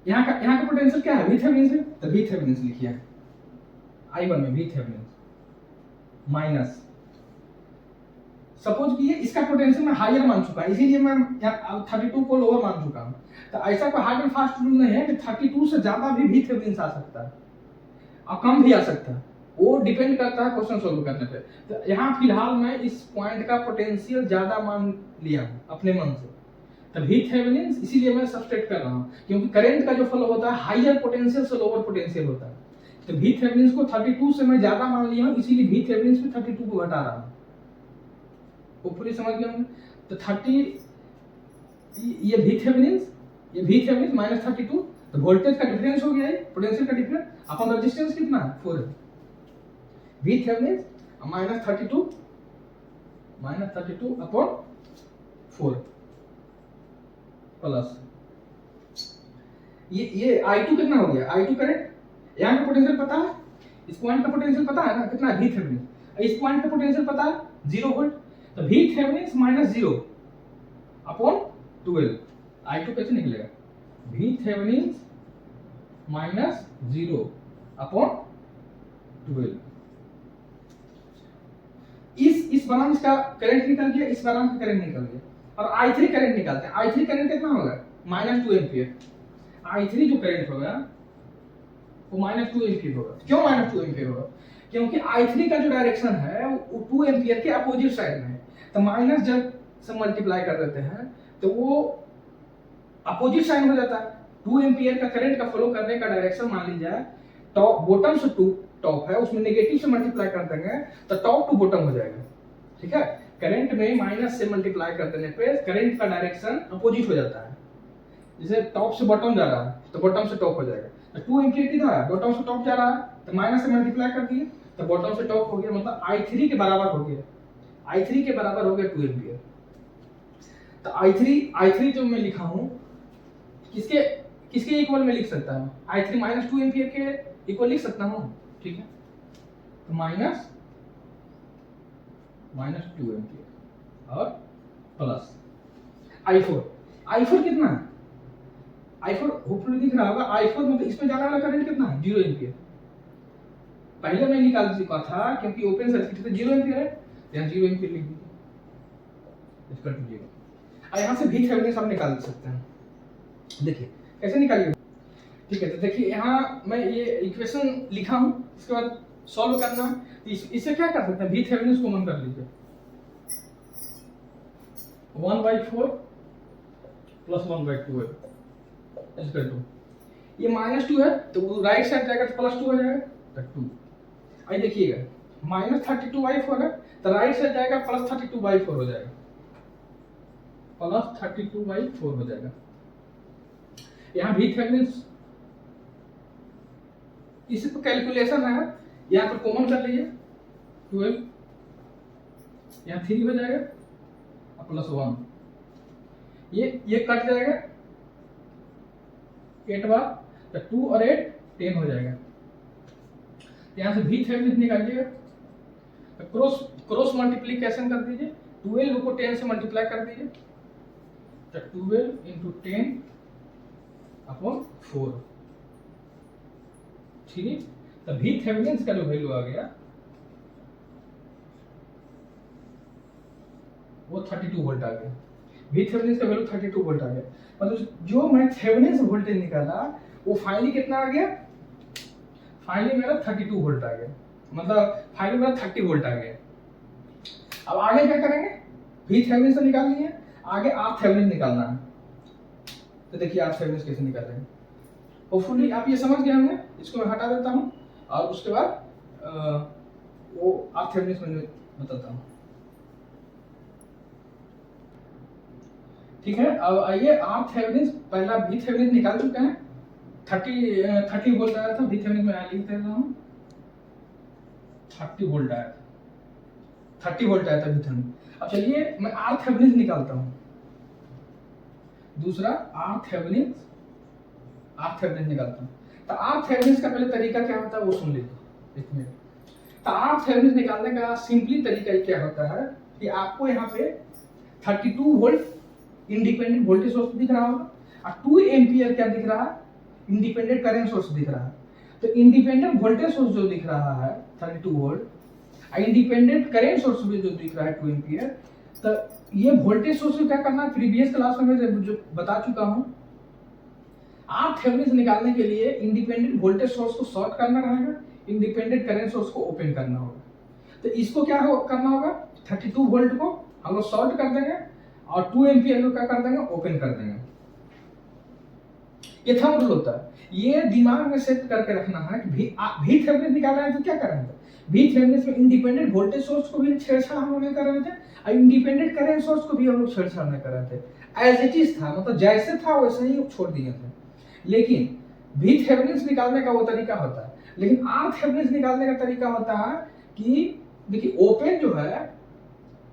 [SPEAKER 1] यहाँ का पोटेंशियल क्या है, VThevenin से, तो VThevenin से लिखिए I1 में VThevenin माइनस, सपोज कि इसका पोटेंशियल मैं हायर मान चुका है, इसीलिए मैं 32 को लोअर मान चुका हूं। तो ऐसा कोई हार्ड एंड फास्ट रूल नहीं है कि 32 से ज्यादा भी VThevenin आ सकता है और कम भी आ सकता है, वो डिपेंड करता है क्वेश्चन सोल्व करने पे। तो यहाँ फिलहाल मैं इस पॉइंट का पोटेंशियल ज्यादा मान लिया हूँ अपने मन से, तो VThevenin इसीलिए मैं सब्सट्रैक्ट कर रहा हूँ, क्योंकि करंट का जो फ्लो होता है हायर पोटेंशियल से लोअर पोटेंशियल होता है। तो VThevenin को 32 से मैं ज्यादा मान लिया हूँ, इसीलिए VThevenin में 32 को घटा रहा हूँ। वो पूरी समझ गए होंगे। तो 30 ये VThevenin माइनस 32, तो वोल्टेज का डिफरेंस हो गया है, पोटेंशियल का डिफरेंस अपॉन रेजिस्टेंस कितना है 4 है। VThevenin माइनस 32 अपॉन 4 प्लस ये I2 कितना हो गया, I2 करंट, यहाँ का पोटेंशियल पता है, इस पॉइंट का पोटेंशियल पता है ना कितना है VThevenin, इस पॉइंट का पोटेंशियल पता है 0 वोल्ट। तो VThevenin माइनस 0 अपॉन 12, I2 कैसे निकलेगा, VThevenin माइनस 0 अपॉन 12। इस ब्रांच का करंट निकल गया, इस ब्रांच का करंट निकल गया, और I3 करंट निकालते हैं। I3 करंट कितना होगा, -2 एम्पीयर। I3 जो करंट होगा वो -2 एम्पीयर होगा। क्यों -2 एम्पीयर होगा, क्योंकि I3 का जो डायरेक्शन है वो 2 एम्पीयर के अपोजिट साइड में है। तो माइनस जब से मल्टीप्लाई कर देते हैं तो वो अपोजिट साइन हो जाता है। 2 एम्पीयर का करंट का फ्लो करने का डायरेक्शन मान लीजिए टॉप बॉटम से टू टॉप है, उसमें नेगेटिव से मल्टीप्लाई कर देंगे तो टॉप टू बॉटम हो जाएगा, ठीक है। करंट में माइनस से मल्टीप्लाई कर देने पे करंट का डायरेक्शन अपोजिट हो जाता है। जैसे टॉप से बॉटम जा रहा है तो बॉटम से टॉप हो जाएगा। तो 2 एम्पीयर कितना है, बॉटम से टॉप जा रहा है, तो माइनस से मल्टीप्लाई कर दिए तो बॉटम से टॉप हो गया, मतलब I3 के बराबर हो गया, I3 के बराबर हो गया 2 एम्पीयर। तो I3 जो मैं लिखा हूँ किसके किसके इक्वल में लिख सकता हूँ, I3 -2 एम्पियर के इक्वल लिख सकता हूँ, ठीक है। तो -2 एम्पियर और प्लस I4 कितना है, I4 होपफुली दिख रहा होगा। I4 मतलब इसमें जाने वाला करंट कितना है, 0 एम्पियर। पहले मैं निकाल चुका था क्योंकि ओपन सर्किट है, 0 एम्पियर है, यहाँ 0 एम्पियर लिख दीजिए, इसका टूजिएगा। यहाँ से भी थेवेनिन हम निकाल सकते हैं। देखिए कैसे निकालिए, ठीक है। तो देखिए यहाँ मैं ये इक्वेशन लिखा हूँ, इसके बाद सॉल्व करना है। इससे क्या कर सकते हैं, भी थेवेनिन कॉमन कर लीजिए, 1/4 प्लस 1/2 इसका 2, ये -2 है तो राइट साइड जाएगा तो +2 हो जाएगा, तो 2। आई देखिएगा -32/4 है तो राइट साइड जाएगा +32/4 हो जाएगा, +32/4 हो जाएगा। यहाँ भी थेवेनिन इसी पर कैलकुलेशन है, यहाँ पर कॉमन कर लीजिए, 12 यहाँ 3 हो जाएगा +1, ये कट जाएगा 8 बार, तो 2 और 8 10 हो जाएगा। यहाँ से भी थेवेनिन निकालिएगा, तो क्रॉस मल्टीप्लीकेशन कर दीजिए, 12 को 10 से मल्टीप्लाई कर दीजिए, तो 12 × 10/4, ठीक है। तो भी थेवेनिन का जो वैल्यू आ गया वो 32 वोल्ट आ गया। भी थेवेनिन का वैल्यू 32 वोल्ट आ गया, मतलब जो मैं थेवेनिन वोल्टेज निकाला वो फाइनली कितना आ गया, फाइनली मेरा 32 वोल्ट आ गया, मतलब फाइनली मेरा 30 वोल्ट आ गया। अब आगे क्या करेंगे, भी थेवेनिन से निकाल लिए, आगे आर थेवेनिन निकालना है। तो देखिए आर थेवेनिन कैसे निकाल रहे हैं, होपफुली आप ये समझ गए होंगे। इसको मैं हटा देता हूँ और उसके बाद वो आर थेवेनिन में बताता हूँ, ठीक है। अब आइए आर थेवेनिन, पहला भी थेवेनिन निकाल चुके हैं, 30 वोल्ट आया था, भी थेवेनिन में लिख देता हूँ 30 वोल्ट आया था, 30 वोल्ट आया था भी थेवेनिन। अब चलिए मैं आर थेवेनिन निकालता हूँ, दूसरा आर थेवेनिन निकालता हूँ। तो आर थेवेनिन का पहले तरीका क्या होता है वो सुन लीजिए एक मिनट। तो आर थेवेनिन निकालने का सिंपली तरीका क्या होता है कि आपको यहाँ पे 32 वोल्ट इंडिपेंडेंट वोल्टेज सोर्स दिख रहा होगा और 2 एम्पियर क्या दिख रहा है, इंडिपेंडेंट करंट सोर्स दिख रहा है। तो इंडिपेंडेंट वोल्टेज सोर्स जो दिख रहा है 32 वोल्ट और इंडिपेंडेंट करंट सोर्स भी जो दिख रहा है 2 एम्पियर, तो ये वोल्टेज सोर्स को क्या करना है, प्रीवियस क्लास में मैं जो बता चुका हूँ। आर थेवेनिन निकालने के लिए इंडिपेंडेंट वोल्टेज सोर्स को शॉर्ट करना रहेगा, इंडिपेंडेंट करंट सोर्स को ओपन करना होगा। तो इसको क्या करना होगा, 32 वोल्ट को हम लोग शॉर्ट कर देंगे और 2 एम्पियर को क्या कर देंगे, ओपन कर देंगे। ये थंब रूल होता है, ये दिमाग में सेट करके रखना है कि भी थेवेनिन निकालना है तो क्या कर रहे थे, भी थेवेनिन में इंडिपेंडेंट वोल्टेज सोर्स को भी छेड़छाड़ हम लोग नहीं कर रहे थे और इंडिपेंडेंट करंट सोर्स को भी हम लोग छेड़छाड़ नहीं कर रहे थे। एज इट इज था, मतलब जैसे था वैसे ही छोड़ दिए थे। लेकिन भी थेवेनिन निकालने का वो तरीका होता है, लेकिन आर थेवेनिन निकालने का तरीका होता है कि देखिए ओपन जो है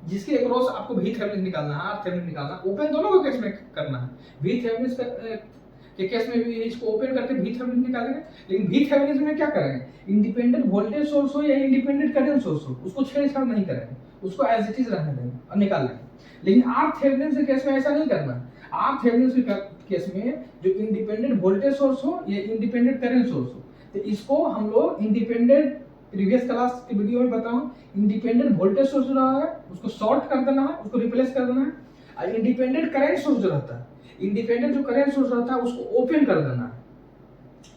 [SPEAKER 1] जिसके अक्रॉस आपको भी थेवेनिन निकालना है, आर थेवेनिन निकालना है, ओपन दोनों को केस में करना है। भी थेवेनिन के केस में भी इसको ओपन करके भी थेवेनिन निकालेंगे, लेकिन भी थेवेनिन में क्या करेंगे, इंडिपेंडेंट वोल्टेज सोर्स हो या इंडिपेंडेंट करंट सोर्स हो उसको छेड़छाड़ नहीं करेंगे, उसको एज इट इज रहने देंगे और निकाल लेंगे। लेकिन आर थेवेनिन के केस में ऐसा नहीं करना है। आर थेवेनिन के केस में जो इंडिपेंडेंट वोल्टेज सोर्स हो या इंडिपेंडेंट करंट सोर्स हो, तो इसको हम लोग इंडिपेंडेंट, प्रीवियस क्लास के वीडियो में बताऊं, इंडिपेंडेंट वोल्टेज सोर्स जो रहा है उसको शॉर्ट कर देना है, उसको रिप्लेस कर देना है, और इंडिपेंडेंट करंट सोर्स जो रहता है, इंडिपेंडेंट जो करंट सोर्स रहता है उसको ओपन कर देना है,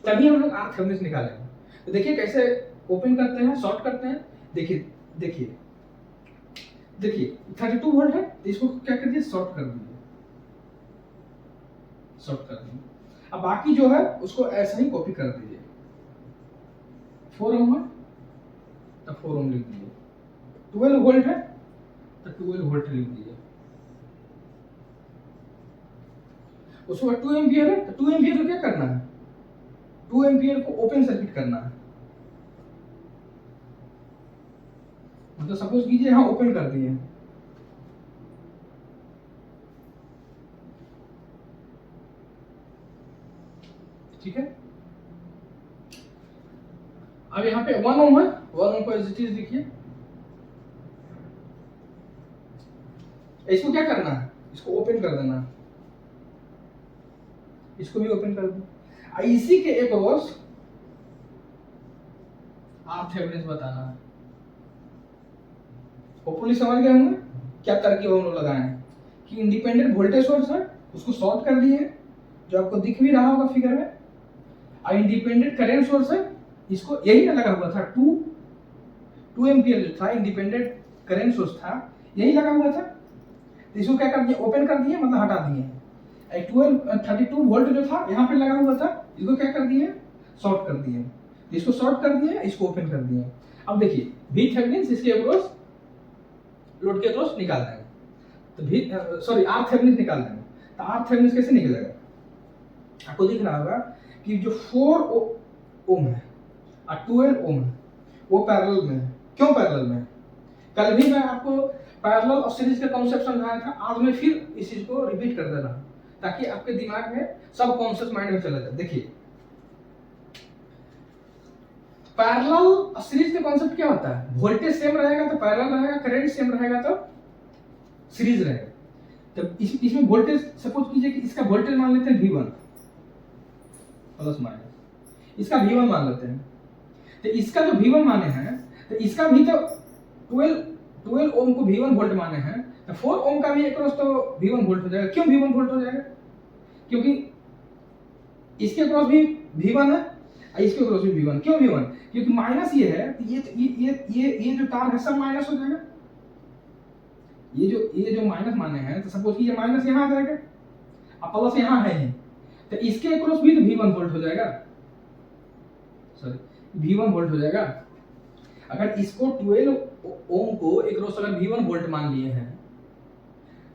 [SPEAKER 1] तभी हम लोग आर थेवेनिन निकालेंगे। तो देखिए कैसे ओपन करते हैं, शॉर्ट करते हैं। देखिए देखिए देखिए 32 वोल्ट है तो इसको क्या कर दिए, शॉर्ट कर दिए, शॉर्ट कर दिए। अब बाकी जो है उसको ऐसा ही कॉपी कर दीजिए, 4 ओम है तो 4 ओम लिख दीजिए, 12 वोल्ट है तो 12 वोल्ट लिख दीजिए, उसके बाद 2 एम्पियर है तो 2 एम्पियर को क्या करना है, 2 एम्पियर को ओपन सर्किट करना है। मतलब सपोज कीजिए यहाँ ओपन कर दिए, ठीक है। अब यहाँ पे 1 ओम है, 1 ओम को एज इट इज लिखिए। इसको क्या करना है, इसको ओपन कर देना है, इसको भी ओपन कर दो। इसी के एक रोज RThevenin बताना है। होपफुली समझ गए होंगे क्या तरकीब हम लोग लगाए हैं कि इंडिपेंडेंट वोल्टेज सोर्स है उसको शॉर्ट कर दिए, जो आपको दिख भी रहा होगा फिगर में। और इंडिपेंडेंट करंट सोर्स है, इसको यही ना लगा हुआ था, 2 एम्पियर जो था इंडिपेंडेंट करंट सोर्स था, यही लगा हुआ था। तो इसको क्या कर दिया, ओपन कर दिए, मतलब हटा दिए। 32 वोल्ट जो था यहाँ पे लगा हुआ था, इसको क्या कर दिए, शॉर्ट कर दिए। इसको शॉर्ट कर दिए, इसको ओपन कर दिए। अब देखिए VThevenin इसके अक्रॉस लोड के अक्रॉस निकाल देंगे, तो RThevenin निकाल देंगे। तो RThevenin कैसे निकलेगा, आपको दिख रहा होगा कि जो 4 ओम है और 12 ओम है वो पैरेलल में है। क्यों पैरेलल में है, कल भी मैं आपको पैरेलल और सीरीज का कॉन्सेप्ट समझाया था, आज मैं फिर इस चीज को रिपीट कर दे रहा हूं ताकि आपके दिमाग में सब कॉन्सेप्ट माइंड में चला जाए। देखिए पैरेलल और सीरीज का कॉन्सेप्ट क्या होता है, वोल्टेज सेम रहेगा तो पैरेलल रहेगा, करंट सेम रहेगा तो सीरीज रहेगा। तो इसमें वोल्टेज सपोज कीजिए कि इसका वोल्टेज मान लेते हैं V1 प्लस माइनस, इसका V1 मान लेते हैं। तो इसका जो V1 माने हैं, तो इसका भी तो 12 ओम को V1 वोल्ट माने हैं, तो 4 ओम का भी अक्रॉस तो V1 वोल्ट हो जाएगा। क्यों V1 वोल्ट हो जाएगा, क्योंकि इसके अक्रॉस भी V1 है और इसके अक्रॉस भी V1। क्यों V1, क्योंकि माइनस ये है, तो ये जो तार है सब माइनस हो जाएगा। ये जो माइनस माने हैं, तो सपोज कि ये माइनस यहाँ आ जाएगा और प्लस यहाँ है ही, तो इसके अक्रॉस भी तो V1 वोल्ट हो जाएगा, सॉरी V1 वोल्ट हो जाएगा। अगर इसको 12 ओम को अक्रॉस अगर V1 वोल्ट मान लिए हैं,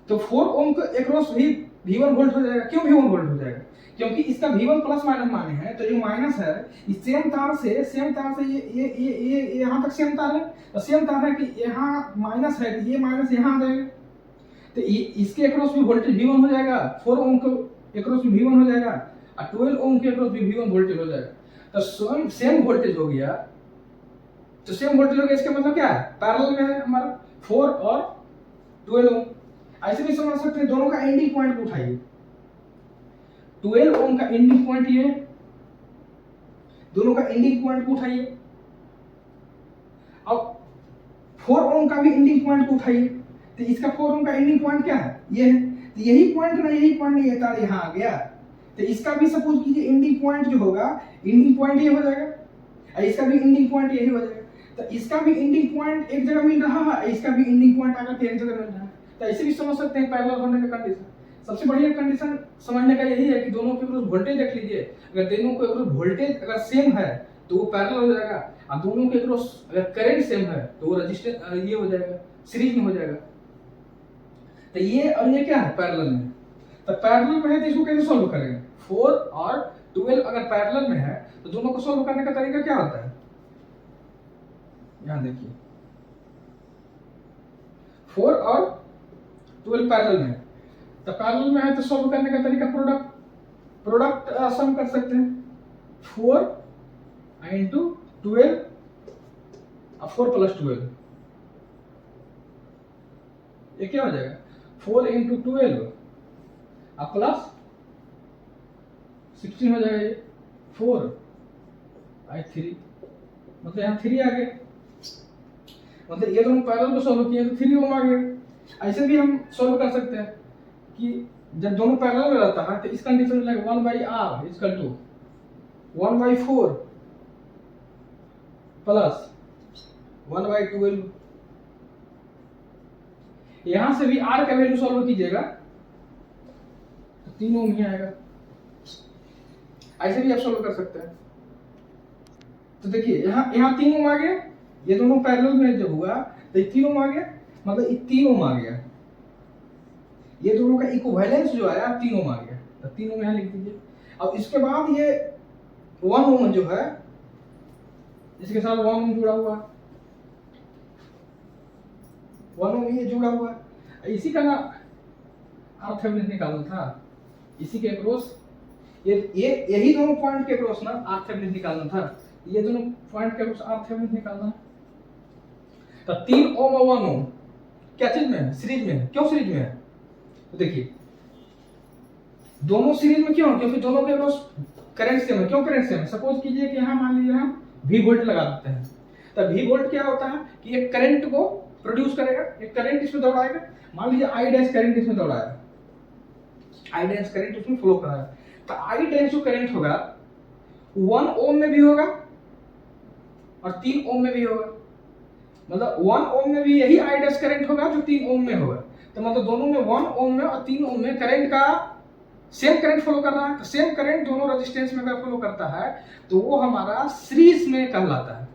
[SPEAKER 1] तो 4 ओम को अक्रॉस भी V1 वोल्ट हो जाएगा। क्यों V1 वोल्ट हो जाएगा, क्योंकि इसका V1 प्लस माइनस माने हैं, तो जो माइनस है इस सेम तार से ये यहाँ तक सेम तार है, तो सेम तार है कि यहाँ माइनस है, तो ये माइनस यहाँ आ जाएगा, तो इसके अक्रॉस भी वोल्टेज V1 हो जाएगा, 4 ओम को अक्रॉस भी V1 हो जाएगा और 12 ओम के अक्रॉस भी V1 वोल्टेज हो जाएगा। तो सेम वोल्टेज हो गया, तो सेम वोल्टेज हो गया, इसका मतलब क्या है, पैरेलल में है हमारा 4 और 12 ओम। ऐसे भी समझ सकते हैं, दोनों का एंडिंग पॉइंट को उठाइए, 12 ओम का एंडिंग पॉइंट ये, दोनों का एंडिंग पॉइंट को उठाइए। अब 4 ओम का भी एंडिंग पॉइंट को उठाइए, तो इसका 4 ओम का एंडिंग पॉइंट क्या है, ये है, तो यही पॉइंट ना, यही पॉइंट नहीं, ये तार यहाँ आ गया, तो इसका भी सपोज कीजिए एंडिंग पॉइंट जो होगा, एंडिंग पॉइंट ये हो जाएगा और इसका भी एंडिंग पॉइंट यही हो जाएगा। तो इसका भी एंडिंग पॉइंट एक जगह मिल रहा है, इसका भी एंडिंग पॉइंट आकर के एक जगह मिल रहा है। तो ऐसे भी समझ सकते हैं पैरेलल होने का कंडीशन। सबसे बढ़िया कंडीशन समझने का यही है कि दोनों के क्रॉस वोल्टेज देख लीजिए, अगर दोनों के क्रॉस वोल्टेज अगर सेम है तो वो पैरेलल हो जाएगा, और दोनों के क्रॉस अगर करंट सेम है तो वो रेजिस्टेंस ये हो जाएगा, सीरीज में हो जाएगा। तो ये और ये क्या है, पैरेलल में। तो पैरेलल में है तो इसको कैसे सॉल्व करेंगे, 4 और 12 अगर पैरेलल में है तो दोनों को सॉल्व करने का तरीका क्या होता है, यहां देखिए 4 और 12 पैरेलल में है, तो पैरेलल में है तो सॉल्व करने का तरीका प्रोडक्ट सम कर सकते हैं, 4 इंटू 12 और 4 प्लस 12, ये क्या हो जाएगा, 4 इंटू 12 और प्लस 16 हो जाएगा, ये 4 आई 3, मतलब यहाँ 3 आ गया, मतलब ये दोनों पैरेलल को सॉल्व किए तो 3 ओम आ गया। ऐसे भी हम सॉल्व कर सकते हैं कि जब दोनों पैरेलल में रहता है तो इस कंडीशन में लगेगा 1/r इक्वल टू 1/4 प्लस 1/12। यहां से भी r का वैल्यू सॉल्व कीजिएगा तो 3 ओम ही आएगा। ऐसे भी आप सॉल्व कर सकते हैं। तो देखिए यहाँ 3 ओम आ गया, ये दोनों पैरेलल में जब हुआ तो 3 ओम आ गया, मतलब 3 ओम आ गया, ये दोनों का इक्विवेलेंस जो आया 3 ओम आ गया, तो 3 ओम यहाँ लिख दीजिए। अब इसके बाद ये 1 ओम जो है इसके साथ 1 ओम जुड़ा हुआ, 1 ओम ये जुड़ा हुआ, इसी का ना RThevenin निकालना था, इसी के अक्रॉस ये यही दोनों पॉइंट के क्रॉस ना आर थेवेनिन निकालना था, ये दोनों पॉइंट के क्रॉस आर थेवेनिन निकालना। तो 3 ओम और 1 ओम क्या चीज में है? सीरीज में है। क्यों सीरीज में है? तो देखिए दोनों सीरीज में क्यों? क्योंकि दोनों के क्रॉस करंट सेम है। क्यों करंट सेम है? सपोज कीजिए कि यहाँ मान लीजिए हम V वोल्ट लगा देते हैं, तो V वोल्ट क्या होता है कि एक करंट को प्रोड्यूस करेगा, एक करंट इसमें दौड़ाएगा। मान लीजिए I डैश करंट इसमें दौड़ाएगा, I डैश करंट इसमें फ्लो कराएगा, तो I डैश जो करंट होगा 1 ओम में भी होगा और 3 ओम में भी होगा। मतलब 1 ओम में भी यही I डैश करंट होगा जो 3 ओम में होगा। तो मतलब दोनों में 1 ओम में और 3 ओम में करंट का सेम करंट फ्लो कर रहा है। तो सेम करंट दोनों रेजिस्टेंस में अगर फ्लो करता है तो वो हमारा सीरीज में कहलाता है।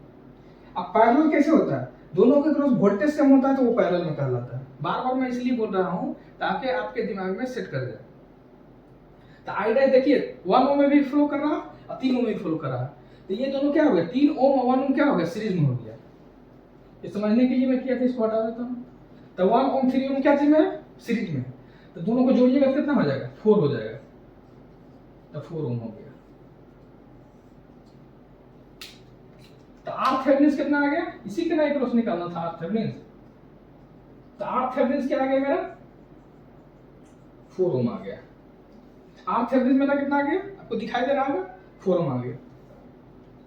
[SPEAKER 1] अब पैरेलल कैसे होता है? दोनों के क्रॉस वोल्टेज सेम होता है तो वो पैरेलल में कहलाता है। बार बार मैं इसलिए बोल रहा हूं ताकि आपके दिमाग में सेट कर जाए। तो आई डैश देखिए 1 ओम में भी फ्लो कर रहा और 3 ओम में भी फ्लो कर रहा, तो ये दोनों क्या हो गया? 3 ओम और 1 ओम क्या हो गया? सीरीज में हो गया। ये समझने के लिए मैं किया था, इसको हटा देता हूं। तो 1 ओम 3 ओम क्या चीज में है? सीरीज में। तो दोनों को जोड़िएगा कितना हो जाएगा? 4 हो जाएगा। तो 4 ओम हो गया। तो आर थेवेनिन कितना आ गया? इसी के नाइट क्रॉस निकालना था आर थेवेनिन। तो आर थेवेनिन क्या आ गया मेरा? 4 ओम आ गया। आर थेवेनिन मेरा कितना आ गया? आपको दिखाई दे रहा होगा 4 ओम आ गया।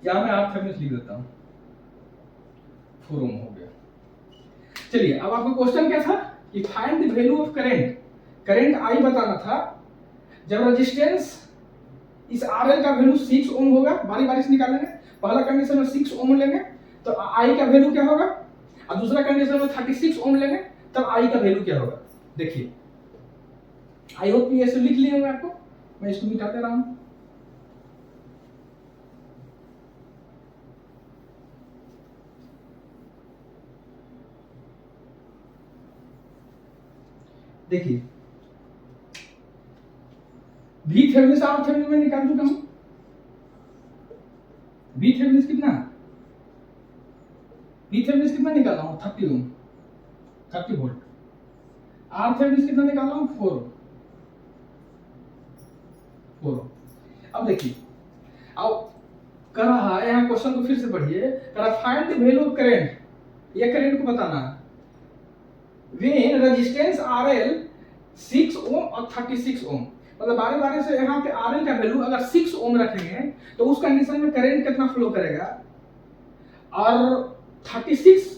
[SPEAKER 1] या मैं आर थेवेनिन लिख देता हूं, 4 ओम हो गया। चलिए अब आपका क्वेश्चन क्या था कि find the value of current. Current I बताना था। जब रेजिस्टेंस इस आरएल का वैल्यू 6 ओम होगा, बारी बारी से निकालेंगे। पहला कंडीशन में 6 ओम लेंगे तो आई का वैल्यू क्या होगा, और दूसरा कंडीशन में 36 ओम लेंगे तब आई का वैल्यू क्या होगा। देखिए आई होप ये सब लिख लिए होंगे आपको, मैं इसको मिटाते रहा हूं। देखिए V थेवेनिन आर थेवेनिन में निकाल चुका हूं। V थेवेनिन कितना? V थेवेनिन कितना निकाला हूं? 30 ओम, 30 वोल्ट। आर थेवेनिन कितना निकाला हूं? 4 ओम। अब देखिए अब कर रहा है यहाँ क्वेश्चन को फिर से पढ़िए। कर रहा find the value of current. ये करंट को बताना है व्हेन रेजिस्टेंस आरएल 6 ओम और 36 ओम। मतलब बारी बारी से यहाँ पे आरएल का वैल्यू अगर 6 ओम रखेंगे तो उस कंडीशन में करंट कितना फ्लो करेगा, और 36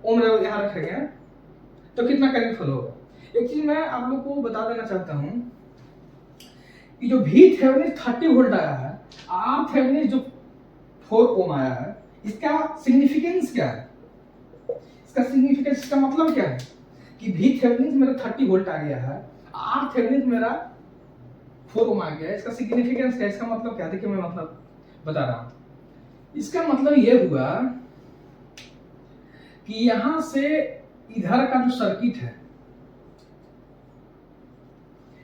[SPEAKER 1] ओम यहाँ रखेंगे तो कितना करंट फ्लो होगा। एक चीज मैं आप लोग को बता देना चाहता हूं कि जो V थेवेनिन 30 वोल्ट आया है, आर थेवेनिन जो 4 ओम आया है, इसका सिग्निफिकेंस क्या है? इसका सिग्निफिकेंस, इसका मतलब क्या है कि V थेवेनिन मेरा 30 वोल्ट आ गया है, आर थेवेनिन मेरा 4 ओम आ गया है। इसका सिग्निफिकेंस क्या है? इसका मतलब क्या? देखिए मैं मतलब बता रहा हूं। इसका मतलब ये हुआ कि यहां से इधर का जो सर्किट है,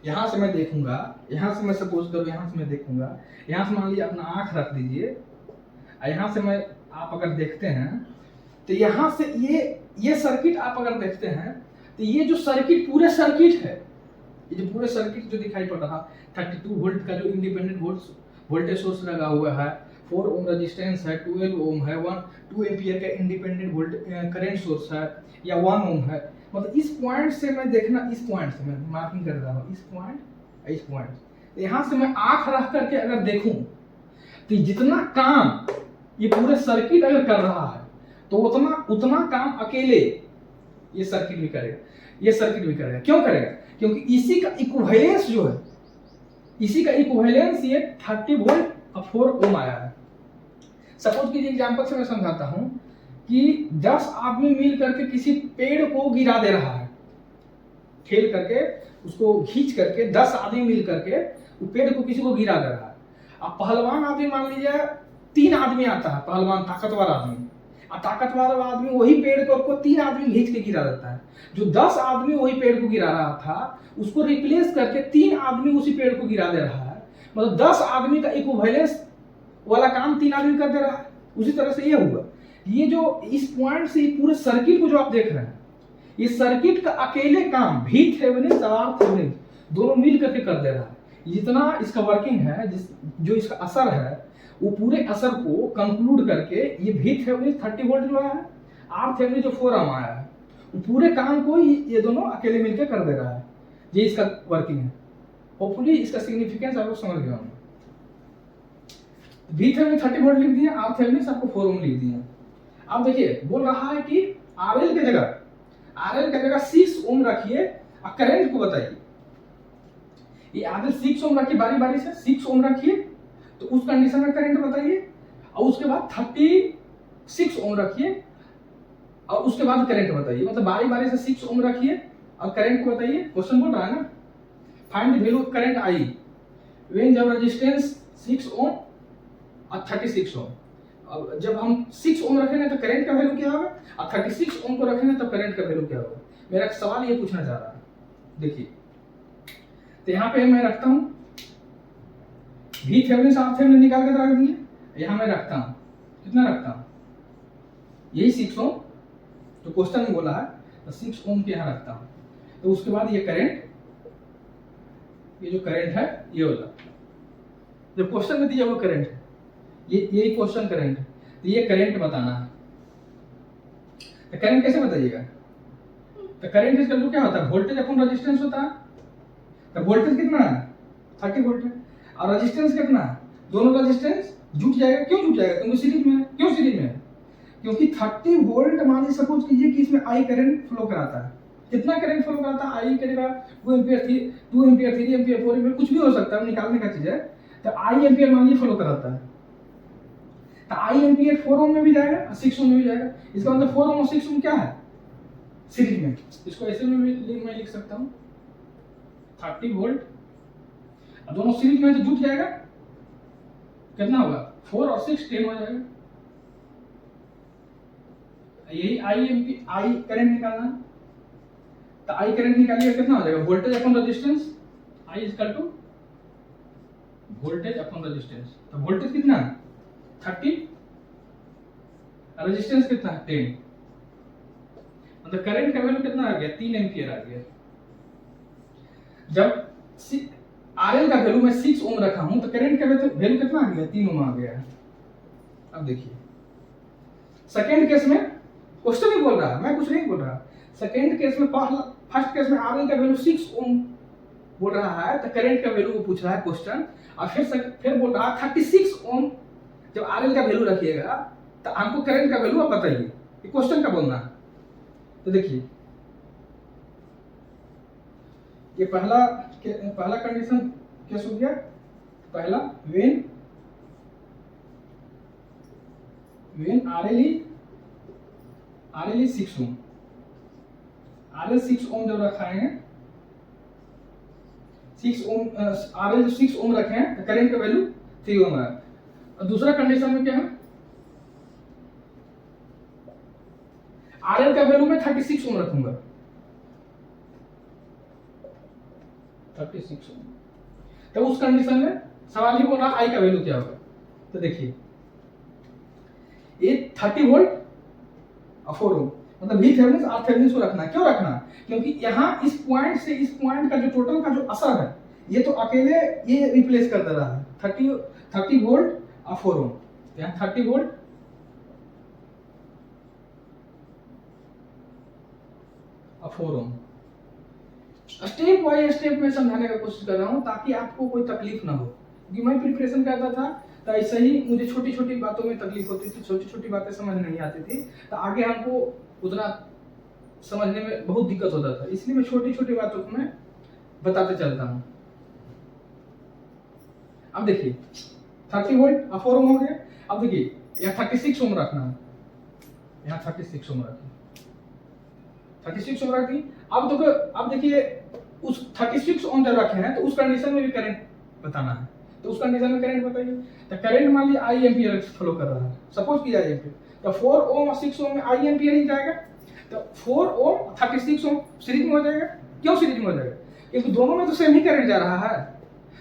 [SPEAKER 1] यहां से मैं देखूंगा, यहां से मैं सपोज करूं, यहां से मैं देखूंगा, यहां से मान लीजिए अपना आंख रख दीजिए, यहां से मैं आप अगर देखते हैं तो यहां से ये सर्किट आप अगर देखते हैं तो ये जो सर्किट पूरे सर्किट है, ये जो पूरे सर्किट जो दिखाई पड़ रहा 32 वोल्ट का जो इंडिपेंडेंट वोल्टेज सोर्स लगा हुआ है, 4 ओम रेजिस्टेंस है, 12 ओम है, 2 एम्पियर का इंडिपेंडेंट करंट सोर्स है, या 1 ओम है। मतलब इस पॉइंट से मैं देखना, इस पॉइंट से मैं मार्किंग कर रहा हूं, इस पॉइंट यहां से मैं आंख रख करके अगर देखूं तो जितना काम ये पूरे सर्किट अगर कर रहा है तो उतना काम अकेले ये सर्किट भी करेगा, ये सर्किट भी करेगा। क्यों करेगा? क्योंकि इसी का इक्विवेलेंस जो है, इसी का इक्विवेलेंस ये 30 वोल्ट और 4 ओम आया है। सपोज कीजिए एग्जांपल से मैं समझाता हूं कि 10 आदमी मिल करके किसी पेड़ को गिरा दे रहा है, खेल करके उसको खींच करके 10 आदमी मिल करके वो पेड़ को किसी को गिरा दे रहा है। अब पहलवान आदमी मान लीजिए 3 आदमी आता है, पहलवान ताकतवर आदमी, और ताकतवर आदमी वही पेड़ को 3 आदमी खींच के गिरा देता है। जो 10 आदमी वही पेड़ को गिरा रहा था उसको रिप्लेस करके 3 आदमी उसी पेड़ को गिरा दे रहा है। मतलब 10 आदमी का इक्विवेलेंस वाला काम 3 आदमी कर दे रहा है। उसी तरह से ये हुआ, ये जो इस पॉइंट से पूरे सर्किट को जो आप देख रहे हैं, ये सर्किट का अकेले काम V थेवेनिन और R थेवेनिन दोनों मिल करके कर दे रहा है। जितना इसका वर्किंग है, जो इसका असर है, वो पूरे असर को कंक्लूड करके ये भी थेवेनिन 30 वोल्ट जो आया है, आर थेवेनिन जो 4 ओम आया है, वो पूरे काम को ये दोनों अकेले मिलकर कर दे रहा है। ये इसका वर्किंग है। होपफुली इसका सिग्निफिकेंस आप लोग समझ गए होंगे। भी थेवेनिन 30 वोल्ट लिख दिया, आर थेवेनिन आपको 4 ओम लिख दिया। अब देखिए बोल रहा है कि आरएल की जगह 6 ओम रखिए और करंट को बताइए। ये आगे 6 ओम रखिए, बारी बारी से 6 ओम रखिए, तो उस कंडीशन में करंट बताइए, और उसके बाद 36 ओम रखिए और उसके बाद करंट बताइए। मतलब बारी बारी से 6 ओम रखिए और करंट को बताइए। क्वेश्चन बोल रहा है ना, find the value of current I when जब रेजिस्टेंस 6 ओम और 36 ओम। अब जब हम 6 ओम रखेंगे तो करंट का वैल्यू क्या होगा, और 36 ओम को रखेंगे तो करंट का वैल्यू क्या होगा। मेरा सवाल ये पूछना चाह रहा है। देखिए तो यहाँ पे मैं रखता हूँ भी थेवेनिन आर थेवेनिन निकाल के रख दिए, यहाँ मैं रखता हूँ, कितना रखता हूँ, यही 6 ओम तो क्वेश्चन में बोला है, तो 6 ओम के यहाँ रखता हूँ। तो उसके बाद ये करंट, ये जो करंट है ये वाला जो क्वेश्चन में दिया वो करंट है, यही क्वेश्चन करंट है, तो ये करंट बताना है। तो करंट कैसे बताइएगा, तो करंट इसका वैल्यू क्या होता है, वोल्टेज अपॉन रेजिस्टेंस होता है। तो वोल्टेज कितना है 30 वोल्ट है, और रेजिस्टेंस कितना है, दोनों रेजिस्टेंस जुट जाएगा। क्यों जुट जाएगा, क्योंकि सीरीज में है। क्यों सीरीज में है, क्योंकि 30 वोल्ट मान लीजिए सपोज कीजिए कि इसमें आई करंट फ्लो कराता है। कितना करंट फ्लो कराता है, आई करेगा 2 एम्पीयर, 3 एम्पीयर, 4 एम्पीयर, कुछ भी हो सकता है, निकालने का चीज है। तो आई एम्पीयर मान लीजिए फ्लो कराता है, तो आई एम्पीयर 4 ओम में भी जाएगा और 6 ओम में भी जाएगा। इसका मतलब 4 ओम और 6 ओम क्या है, सीरीज में। इसको ऐसे में मैं लिख सकता हूँ 30 वोल्ट, और दोनों सीरीज में तो जुट जाएगा, कितना होगा 4 और 6 10 हो जाएगा। यही आई करंट निकालना, तो आई करंट निकालिएगा कितना हो जाएगा, voltage upon resistance, I equal to voltage upon resistance. तो वोल्टेज कितना है 30, रेजिस्टेंस कितना है 10, मतलब करंट का वैल्यू कितना आ गया 3 एम्पीयर आ गया। जब आरएल का वैल्यू मैं 6 ओम रखा हूं तो करंट का वैल्यू कितना आ गया 3 ओम आ गया। अब देखिए सेकेंड केस में क्वेश्चन ही बोल रहा है, मैं कुछ नहीं बोल रहा। सेकेंड केस में फर्स्ट केस में आरएल का वैल्यू 6 ओम बोल रहा है, तो करंट का वैल्यू वो पूछ रहा है क्वेश्चन, और फिर बोल रहा है 36 ओम जब आरएल का वैल्यू रखिएगा तो आपको करंट का वैल्यू आप बताइए। ये क्वेश्चन का बोलना है। तो देखिए ये पहला कंडीशन केस हो गया, पहला व्हेन आरएल 6 ओम, आरएल 6 ओम जब रखा है 6 ओम, आरएल 6 ओम रखे हैं तो करंट का वैल्यू 3 ओम है। और दूसरा कंडीशन में क्या है, आरएल का वैल्यू मैं 36 ओम रखूंगा, 36 ओम। तो उस कंडीशन में सवाल ही बोल रहा आई का वैल्यू क्या होगा। तो देखिए ये 30 वोल्ट और 4 ओम, मतलब भी थेवेनिन आर थेवेनिन को रखना। क्यों रखना, क्योंकि यहाँ इस पॉइंट से इस पॉइंट का जो टोटल का जो असर है ये तो अकेले ये रिप्लेस कर दे रहा है 30 वोल्ट और 4 ओम। यहाँ 30 वोल्ट और 4 ओम। स्टेप बाय स्टेप में समझाने का कोशिश कर रहा हूँ ताकि आपको कोई तकलीफ ना हो, क्योंकि मैं प्रिपरेशन करता था तो ऐसे ही मुझे छोटी छोटी बातों में तकलीफ होती थी, छोटी छोटी बातें समझ नहीं आती थी, तो आगे हमको उतना समझने में बहुत दिक्कत होता था। इसलिए मैं छोटी छोटी बातों को मैं बताते चलता हूँ। अब देखिए 30 वोल्ट और 4 ओम हो गया। अब देखिए यहाँ 36 ओम रखना है, यहाँ 36 ओम रखना, 36 ओम रखी। अब देखिए उस 36 ओम जब रखे हैं तो उस कंडीशन में भी करंट बताना है, तो उस कंडीशन में करंट बताइए। तो करंट मान लीजिए आई एम्पीयर फ्लो कर रहा है, सपोज किया आई एम्पीयर, तो 4 ओम और 6 ओम में आई एम्पीयर ही जाएगा, तो 4 ओम 36 ओम सीरीज में हो जाएगा। क्यों सीरीज में हो जाएगा, क्योंकि दोनों में तो सेम ही करंट जा रहा है,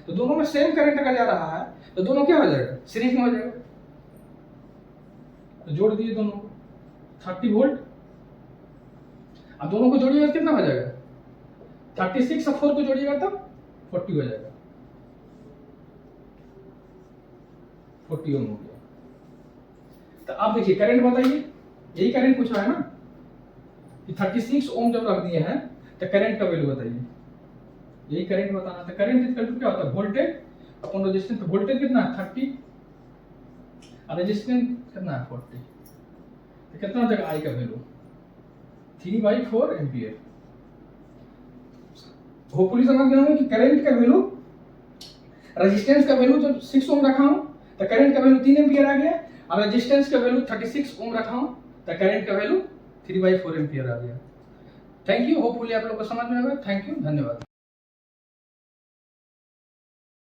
[SPEAKER 1] तो दोनों में सेम करंट अगर जा रहा है तो दोनों क्या हो जाएगा, सीरीज में हो जाएगा। तो जोड़ दिए दोनों को 30 वोल्ट, अब दोनों को जोड़िएगा कितना हो जाएगा, 36 और 4 को जोड़िएगा तब 40 हो जाएगा। 40 ओम हो गया। तो आप देखिए करंट बताइए, यही करंट पूछ रहा है ना कि 36 ओम जब रख दिए हैं तो करंट का वैल्यू बताइए, यही करंट बताना था। करंट इक्वल टू क्या होता है, वोल्टेज अपन रेजिस्टेंस। तो वोल्टेज कितना है 30 और रेजिस्टेंस कितना है 40, तो कितना हो जाएगा आई का वैल्यू 3/4 एम्पियर। होपफुली समझ गए होंगे कि करंट का वैल्यू, रेजिस्टेंस का वैल्यू जब 6 ओम रखा हूं तो करंट का वैल्यू 3 एम्पियर आ गया, और रेजिस्टेंस का वैल्यू 36 ओम रखा हूं तो करंट का वैल्यू 3/4 एम्पियर आ गया। थैंक यू, होपफुली आप लोग को समझ में आएगा। थैंक यू, धन्यवाद।